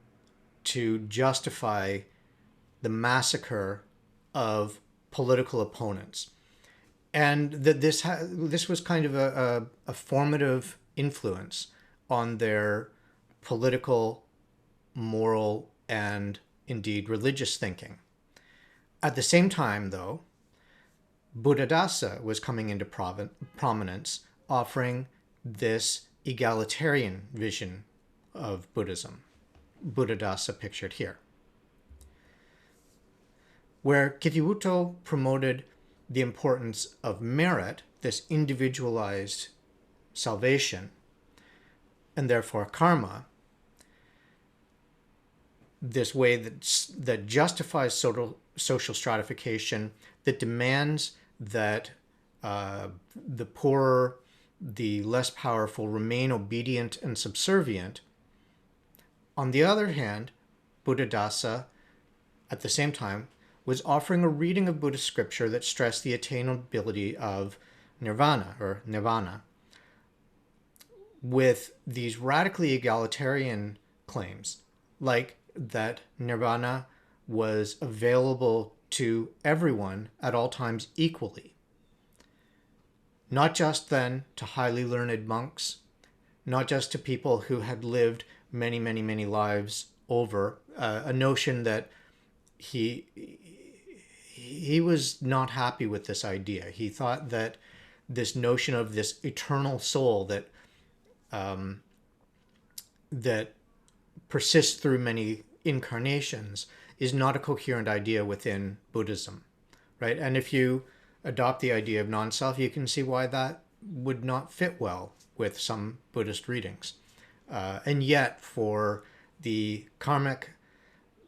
to justify the massacre of political opponents. And that this was kind of a formative influence on their political, moral, and indeed religious thinking. At the same time, though, Buddhadasa was coming into prominence, offering this egalitarian vision of Buddhism. Buddhadasa pictured here. Where Kitiwuto promoted the importance of merit, this individualized salvation, and therefore karma, this way that justifies social stratification, that demands that the poorer, the less powerful remain obedient and subservient. On the other hand, Buddhadasa, at the same time, was offering a reading of Buddhist scripture that stressed the attainability of nirvana, or nirvana, with these radically egalitarian claims, like that nirvana was available to everyone at all times equally. Not just then to highly learned monks, not just to people who had lived many, many, many lives over, a notion that he was not happy with this idea. He thought that this notion of this eternal soul that that persists through many incarnations is not a coherent idea within Buddhism, right? And if you adopt the idea of non-self, you can see why that would not fit well with some Buddhist readings. And yet, for the karmic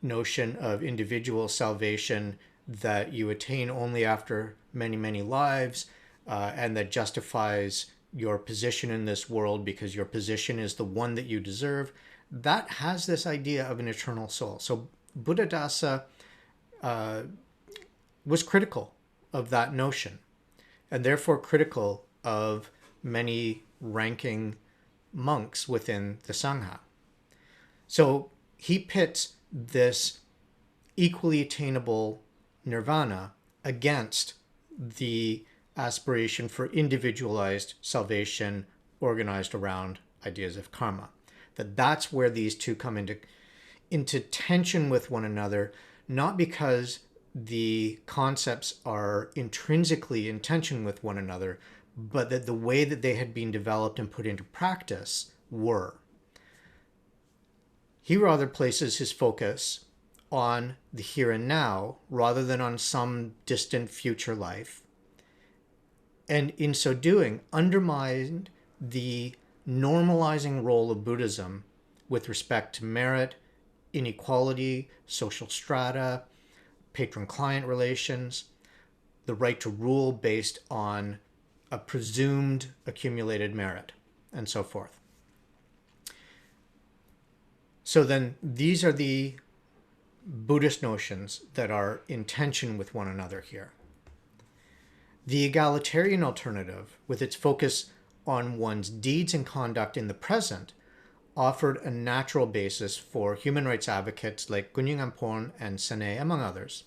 notion of individual salvation that you attain only after many, many lives, and that justifies your position in this world because your position is the one that you deserve, that has this idea of an eternal soul. So Buddhadasa was critical of that notion, and therefore critical of many ranking monks within the Sangha. So he pits this equally attainable nirvana against the aspiration for individualized salvation organized around ideas of karma. That's where these two come into tension with one another, not because the concepts are intrinsically in tension with one another, but that the way that they had been developed and put into practice were. He rather places his focus on the here and now rather than on some distant future life, and in so doing undermined the normalizing role of Buddhism with respect to merit, inequality, social strata, patron-client relations, the right to rule based on a presumed accumulated merit, and so forth. So then these are the Buddhist notions that are in tension with one another here. The egalitarian alternative, with its focus on one's deeds and conduct in the present, offered a natural basis for human rights advocates like Gunying Ampon and Sene, among others,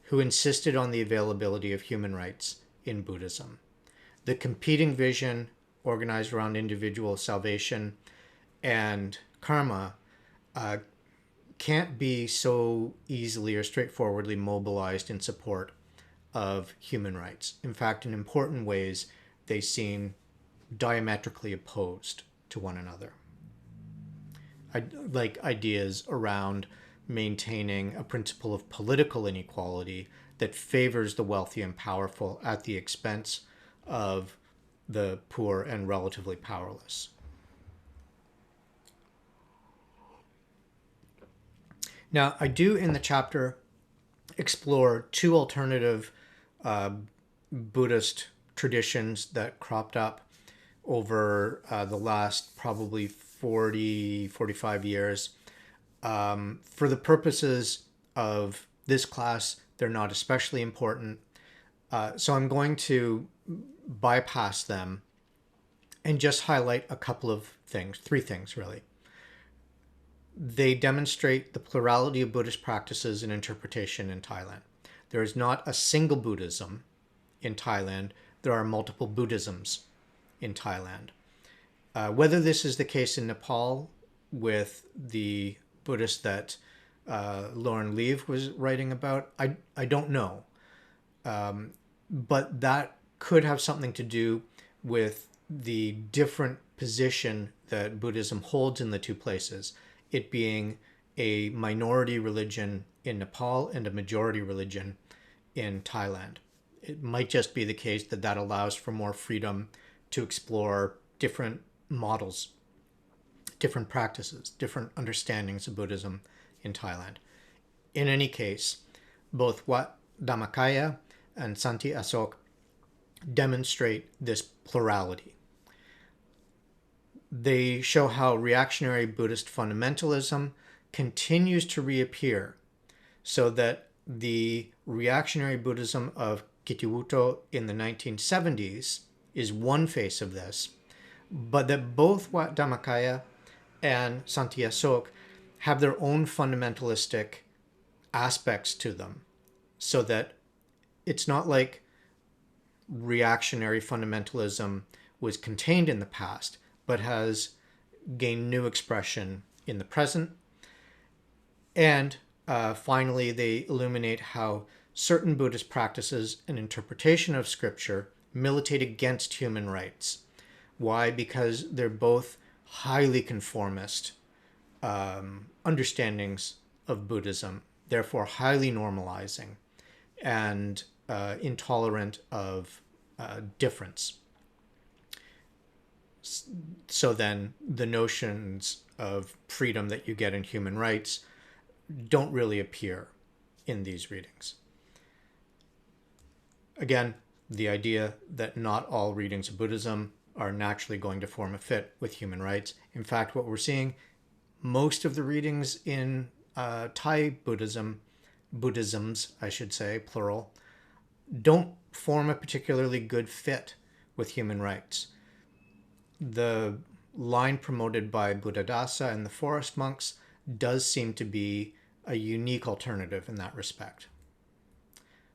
who insisted on the availability of human rights in Buddhism. The competing vision, organized around individual salvation and karma, can't be so easily or straightforwardly mobilized in support of human rights. In fact, in important ways, they seem diametrically opposed to one another. Like ideas around maintaining a principle of political inequality that favors the wealthy and powerful at the expense of the poor and relatively powerless. Now, I do in the chapter explore two alternative Buddhist traditions that cropped up over the last probably 45 years. For the purposes of this class, they're not especially important. So I'm going to bypass them and just highlight a couple of things, three things really. They demonstrate the plurality of Buddhist practices and interpretation in Thailand. There is not a single Buddhism in Thailand. There are multiple Buddhisms in Thailand. Whether this is the case in Nepal with the Buddhist that Lauren Leave was writing about, I don't know. But that could have something to do with the different position that Buddhism holds in the two places, it being a minority religion in Nepal and a majority religion in Thailand. It might just be the case that that allows for more freedom to explore different models, different practices, different understandings of Buddhism in Thailand. In any case, both Wat Dhammakaya and Santi Asok demonstrate this plurality. They show how reactionary Buddhist fundamentalism continues to reappear, so that the reactionary Buddhism of Kittiwutto in the 1970s is one face of this, but that both Wat Dhammakaya and Santi Asok have their own fundamentalistic aspects to them, so that it's not like reactionary fundamentalism was contained in the past, but has gained new expression in the present. And finally, they illuminate how certain Buddhist practices and interpretation of scripture militate against human rights. Why? Because they're both highly conformist understandings of Buddhism, therefore highly normalizing and intolerant of difference. So then the notions of freedom that you get in human rights don't really appear in these readings. Again, the idea that not all readings of Buddhism are naturally going to form a fit with human rights. In fact, what we're seeing, most of the readings in Thai Buddhisms, I should say, plural, don't form a particularly good fit with human rights. The line promoted by Buddhadasa and the forest monks does seem to be a unique alternative in that respect.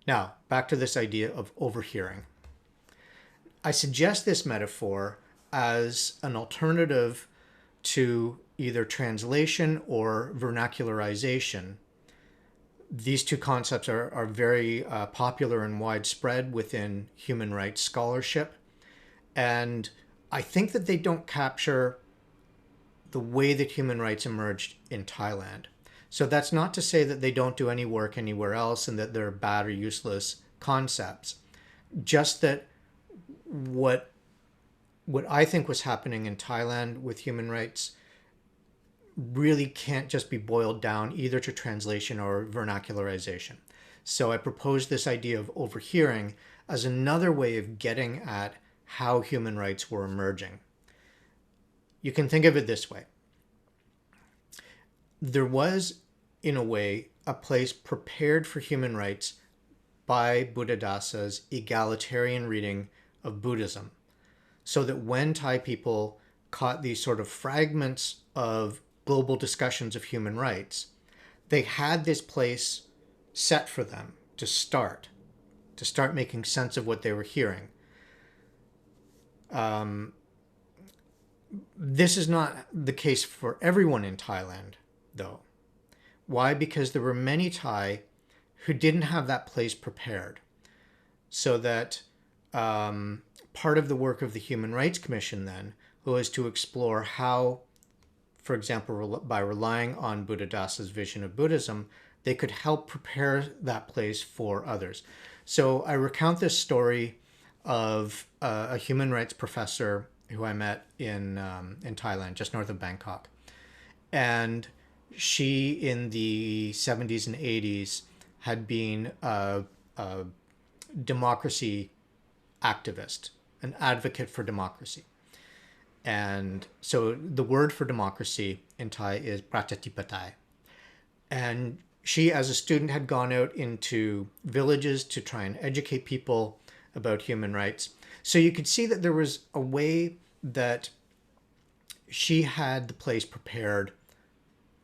Now, back to this idea of overhearing. I suggest this metaphor as an alternative to either translation or vernacularization. These two concepts are very popular and widespread within human rights scholarship. And I think that they don't capture the way that human rights emerged in Thailand. So that's not to say that they don't do any work anywhere else and that they're bad or useless concepts. Just that what I think was happening in Thailand with human rights really can't just be boiled down either to translation or vernacularization. So I propose this idea of overhearing as another way of getting at how human rights were emerging. You can think of it this way. There was, in a way, a place prepared for human rights by Buddhadasa's egalitarian reading of Buddhism, so that when Thai people caught these sort of fragments of global discussions of human rights, they had this place set for them to start making sense of what they were hearing. This is not the case for everyone in Thailand, though. Why? Because there were many Thai who didn't have that place prepared. So that part of the work of the Human Rights Commission then was to explore how, for example, by relying on Buddhadasa's vision of Buddhism, they could help prepare that place for others. So I recount this story of a human rights professor who I met in Thailand, just north of Bangkok. And she, in the 70s and 80s, had been a democracy activist, an advocate for democracy. And so the word for democracy in Thai is Prajatipatai. And she, as a student, had gone out into villages to try and educate people about human rights. So you could see that there was a way that she had the place prepared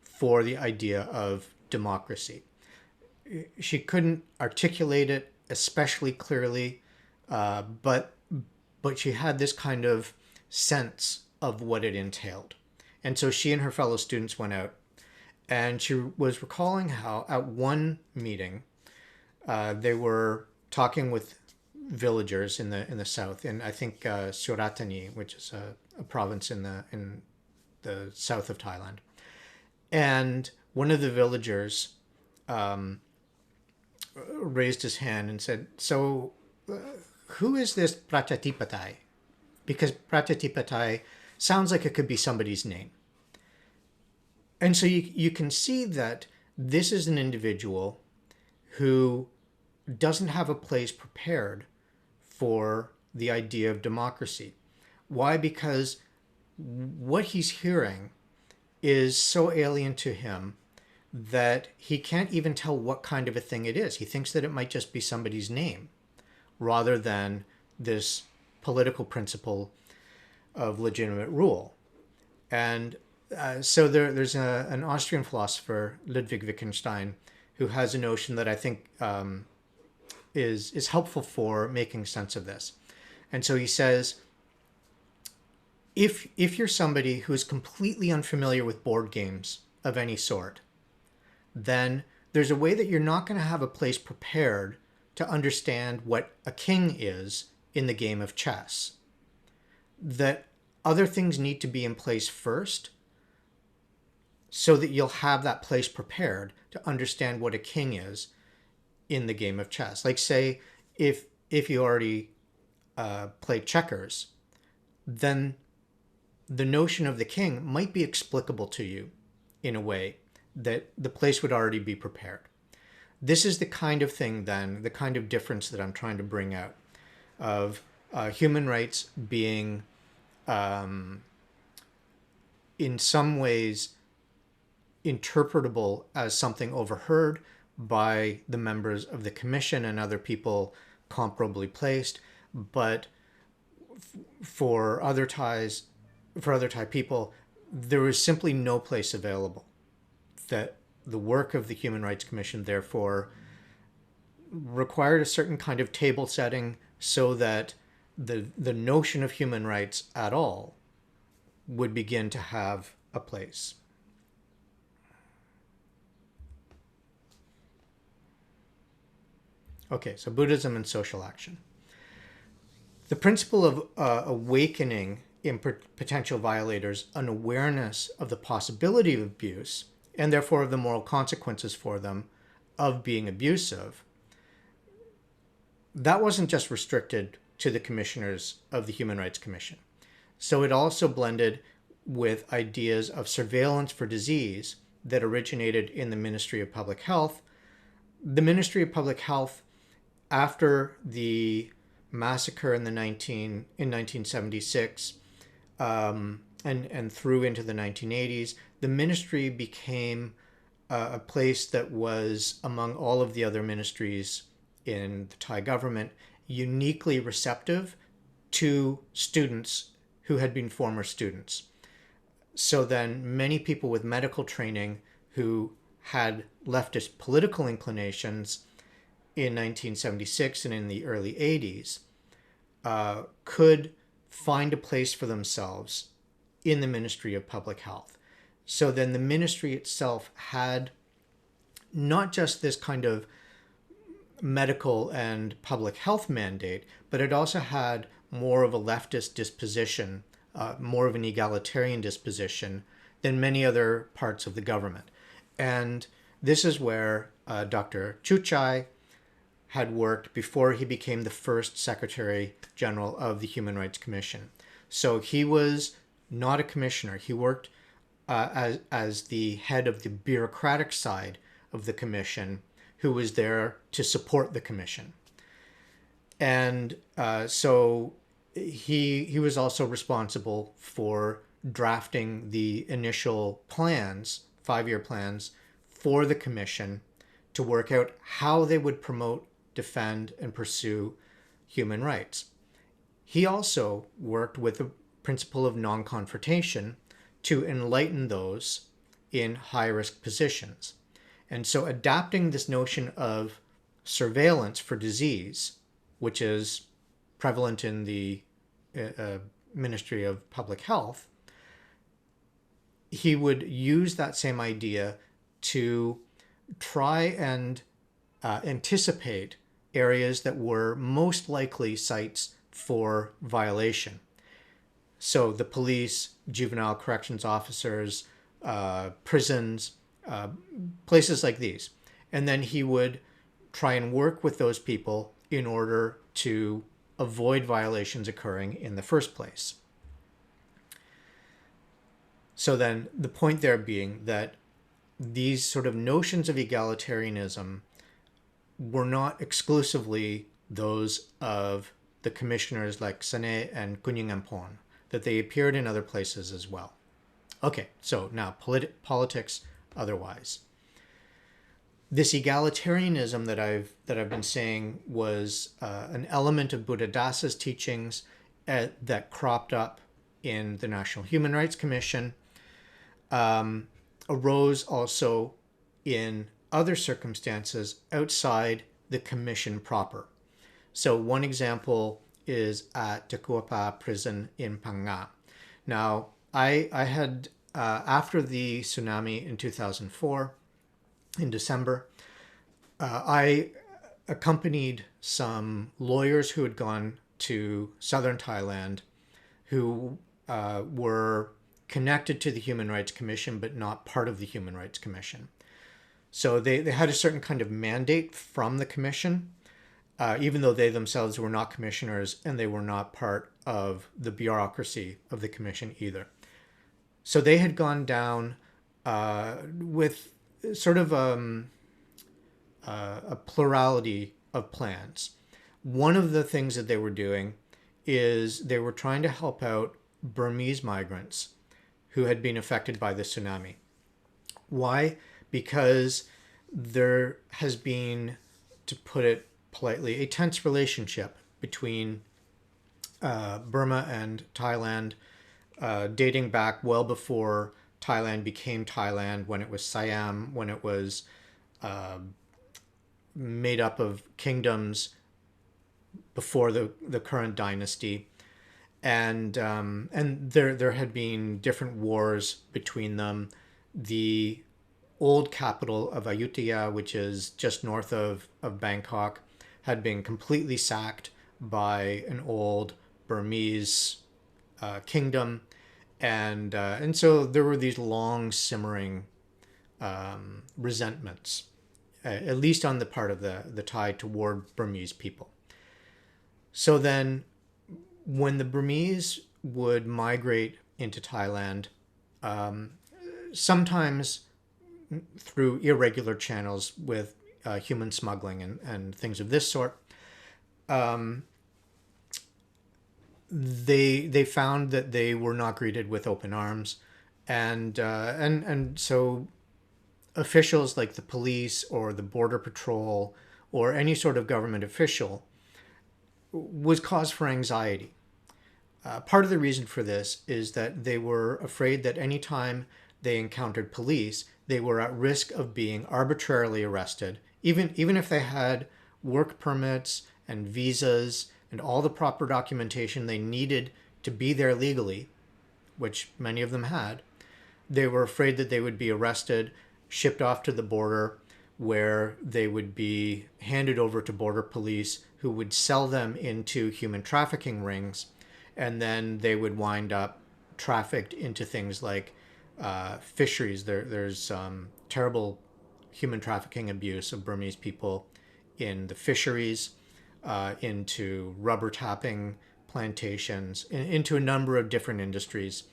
for the idea of democracy. She couldn't articulate it especially clearly, but she had this kind of sense of what it entailed. And so she and her fellow students went out, and she was recalling how at one meeting they were talking with villagers in the south, in I think Suratthani, which is a province in the south of Thailand. And one of the villagers raised his hand and said, "So, who is this Prajatipatai?" Because Prajatipatai sounds like it could be somebody's name. And so you can see that this is an individual who doesn't have a place prepared for the idea of democracy. Why? Because what he's hearing is so alien to him that he can't even tell what kind of a thing it is. He thinks that it might just be somebody's name rather than this political principle of legitimate rule. And so there's an Austrian philosopher, Ludwig Wittgenstein, who has a notion that I think is helpful for making sense of this. And so he says, if you're somebody who is completely unfamiliar with board games of any sort, then there's a way that you're not going to have a place prepared to understand what a king is in the game of chess. That other things need to be in place first so that you'll have that place prepared to understand what a king is in the game of chess. Like, say, if you already played checkers, then the notion of the king might be explicable to you in a way that the place would already be prepared. This is the kind of thing then, the kind of difference that I'm trying to bring out of human rights being in some ways interpretable as something overheard by the members of the commission and other people comparably placed, but for other Thai people, there was simply no place available. That the work of the Human Rights Commission, therefore, required a certain kind of table setting so that the notion of human rights at all would begin to have a place. Okay, so Buddhism and social action. The principle of awakening in potential violators an awareness of the possibility of abuse and therefore of the moral consequences for them of being abusive, that wasn't just restricted to the commissioners of the Human Rights Commission. So it also blended with ideas of surveillance for disease that originated in the Ministry of Public Health. The Ministry of Public Health, after the massacre in 1976 and through into the 1980s, the ministry became a place that was, among all of the other ministries in the Thai government, uniquely receptive to students who had been former students. So then many people with medical training who had leftist political inclinations in 1976 and in the early 80s could find a place for themselves in the Ministry of Public Health. So then the ministry itself had not just this kind of medical and public health mandate, but it also had more of a leftist disposition, more of an egalitarian disposition than many other parts of the government. And this is where Dr. Chuchai had worked before he became the first Secretary General of the Human Rights Commission. So he was not a commissioner. He worked as the head of the bureaucratic side of the commission, who was there to support the commission. And so he was also responsible for drafting the initial plans, 5-year plans, for the commission to work out how they would promote, defend, and pursue human rights. He also worked with the principle of non-confrontation to enlighten those in high-risk positions. And so adapting this notion of surveillance for disease, which is prevalent in the Ministry of Public Health, he would use that same idea to try and anticipate areas that were most likely sites for violation. So the police, juvenile corrections officers, prisons, places like these. And then he would try and work with those people in order to avoid violations occurring in the first place. So then the point there being that these sort of notions of egalitarianism were not exclusively those of the commissioners like Sane and Kuningampon, that they appeared in other places as well. Okay, so now politics otherwise. This egalitarianism that I've been saying was an element of Buddhadasa's teachings that cropped up in the National Human Rights Commission, arose also in other circumstances outside the commission proper. So one example is at Te Kuapa prison in Panga. Now, I had, after the tsunami in 2004, in December, I accompanied some lawyers who had gone to southern Thailand who were connected to the Human Rights Commission, but not part of the Human Rights Commission. So they had a certain kind of mandate from the commission, even though they themselves were not commissioners and they were not part of the bureaucracy of the commission either. So they had gone down with sort of a plurality of plans. One of the things that they were doing is they were trying to help out Burmese migrants who had been affected by the tsunami. Why? Because there has been, to put it politely, a tense relationship between Burma and Thailand, dating back well before Thailand became Thailand, when it was Siam, when it was made up of kingdoms before the current dynasty. and there had been different wars between them. The old capital of Ayutthaya, which is just north of Bangkok, had been completely sacked by an old Burmese kingdom, and so there were these long simmering resentments, at least on the part of the Thai toward Burmese people. So then, when the Burmese would migrate into Thailand, sometimes through irregular channels with human smuggling and things of this sort, they found that they were not greeted with open arms, and so officials like the police or the border patrol or any sort of government official was cause for anxiety. Part of the reason for this is that they were afraid that any time they encountered police, they were at risk of being arbitrarily arrested, even if they had work permits and visas and all the proper documentation they needed to be there legally, which many of them had. They were afraid that they would be arrested, shipped off to the border, where they would be handed over to border police who would sell them into human trafficking rings, and then they would wind up trafficked into things like fisheries. There's terrible human trafficking abuse of Burmese people in the fisheries, into rubber tapping plantations, into a number of different industries,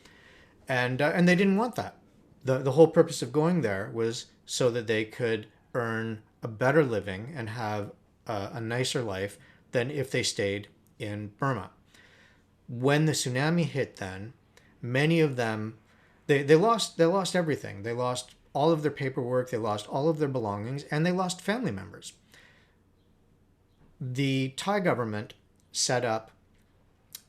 and they didn't want that. The whole purpose of going there was so that they could earn a better living and have a nicer life than if they stayed in Burma. When the tsunami hit, then many of them they lost everything. They lost all of their paperwork, they lost all of their belongings, and they lost family members. The Thai government set up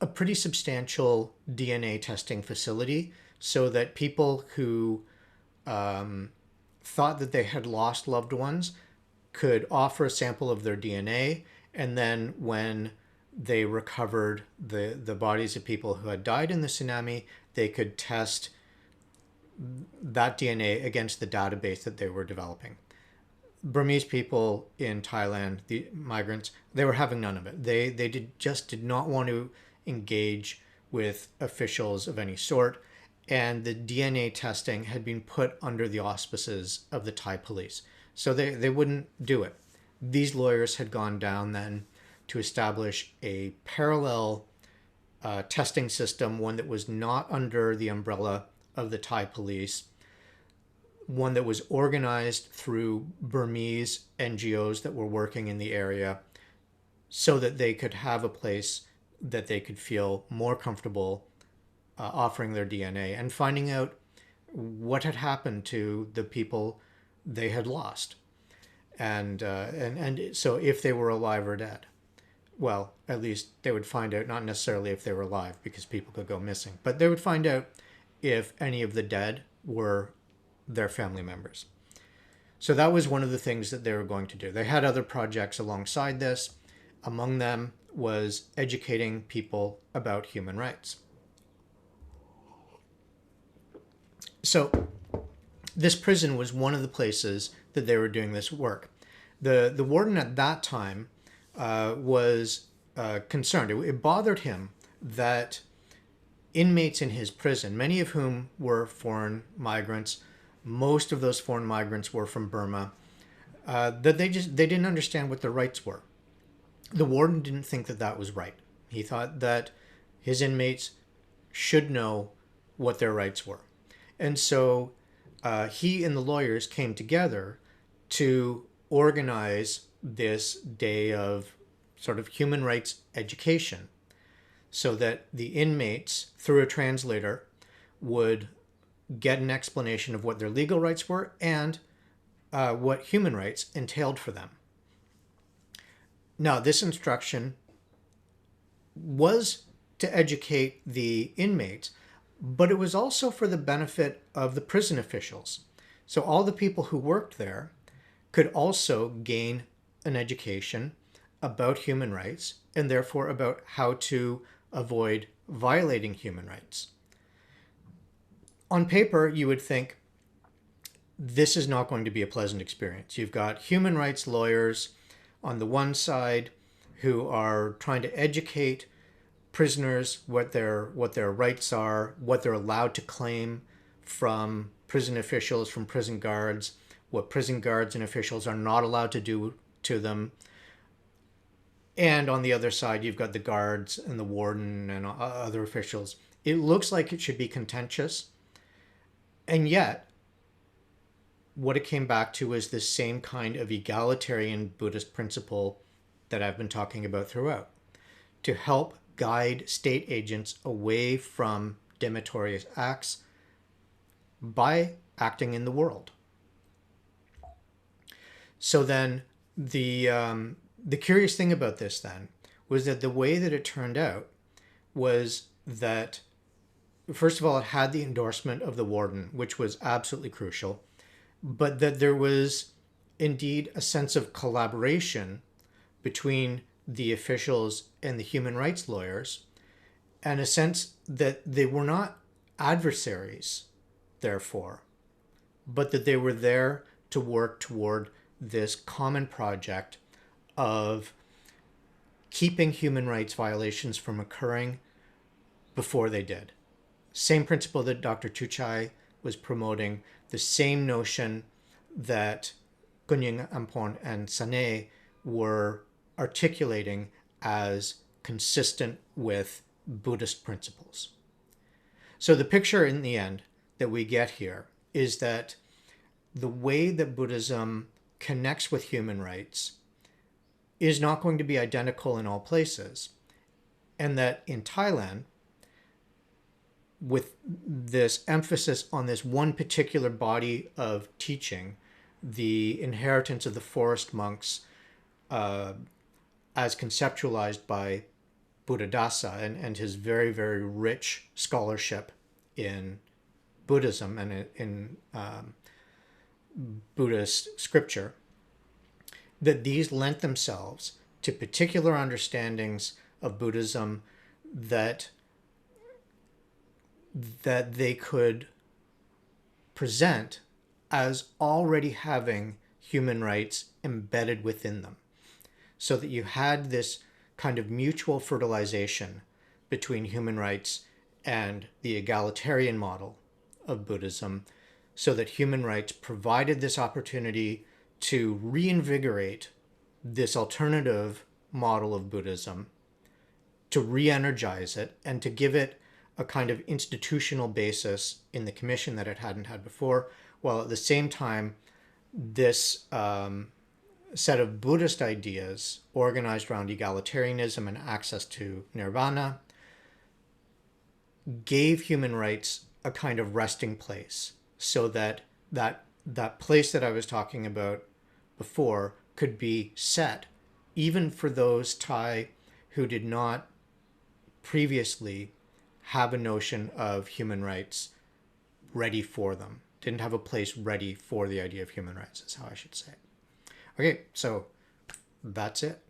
a pretty substantial DNA testing facility so that people who thought that they had lost loved ones could offer a sample of their DNA, and then when they recovered the bodies of people who had died in the tsunami, they could test that DNA against the database that they were developing. Burmese people in Thailand, the migrants, they were having none of it. They did not want to engage with officials of any sort, and the DNA testing had been put under the auspices of the Thai police. So they wouldn't do it. These lawyers had gone down then to establish a parallel testing system, one that was not under the umbrella of the Thai police, one that was organized through Burmese NGOs that were working in the area, so that they could have a place that they could feel more comfortable offering their DNA and finding out what had happened to the people they had lost, and so if they were alive or dead. Well, at least they would find out, not necessarily if they were alive, because people could go missing, but they would find out if any of the dead were their family members. So that was one of the things that they were going to do. They had other projects alongside this. Among them was educating people about human rights. So this prison was one of the places that they were doing this work. The warden at that time was concerned. It bothered him that inmates in his prison, many of whom were foreign migrants, most of those foreign migrants were from Burma, that they didn't understand what their rights were. The warden didn't think that that was right. He thought that his inmates should know what their rights were. And so he and the lawyers came together to organize this day of sort of human rights education, so that the inmates, through a translator, would get an explanation of what their legal rights were and what human rights entailed for them. Now, this instruction was to educate the inmates, but it was also for the benefit of the prison officials. So all the people who worked there could also gain an education about human rights, and therefore about how to avoid violating human rights. On paper, you would think this is not going to be a pleasant experience. You've got human rights lawyers on the one side who are trying to educate prisoners what their rights are, what they're allowed to claim from prison officials, from prison guards, what prison guards and officials are not allowed to do to them. And on the other side, you've got the guards and the warden and other officials. It looks like it should be contentious. And yet, what it came back to is this same kind of egalitarian Buddhist principle that I've been talking about throughout, to help guide state agents away from deleterious acts by acting in the world. So then the curious thing about this then was that the way that it turned out was that, first of all, it had the endorsement of the warden, which was absolutely crucial, but that there was indeed a sense of collaboration between the officials and the human rights lawyers, and a sense that they were not adversaries, therefore, but that they were there to work toward this common project of keeping human rights violations from occurring before they did. Same principle that Dr. Tuchai was promoting, the same notion that Kunying Ampon and Sane were articulating as consistent with Buddhist principles. So the picture in the end that we get here is that the way that Buddhism connects with human rights is not going to be identical in all places. And that in Thailand, with this emphasis on this one particular body of teaching, the inheritance of the forest monks as conceptualized by Buddhadasa and his very, very rich scholarship in Buddhism and in Buddhist scripture, that these lent themselves to particular understandings of Buddhism that they could present as already having human rights embedded within them. So that you had this kind of mutual fertilization between human rights and the egalitarian model of Buddhism, so that human rights provided this opportunity to reinvigorate this alternative model of Buddhism, to re-energize it, and to give it a kind of institutional basis in the commission that it hadn't had before, while at the same time, this set of Buddhist ideas organized around egalitarianism and access to nirvana gave human rights a kind of resting place, so that that place that I was talking about before could be set even for those Thai who did not previously have a notion of human rights ready for them, didn't have a place ready for the idea of human rights, is how I should say. Okay, so that's it.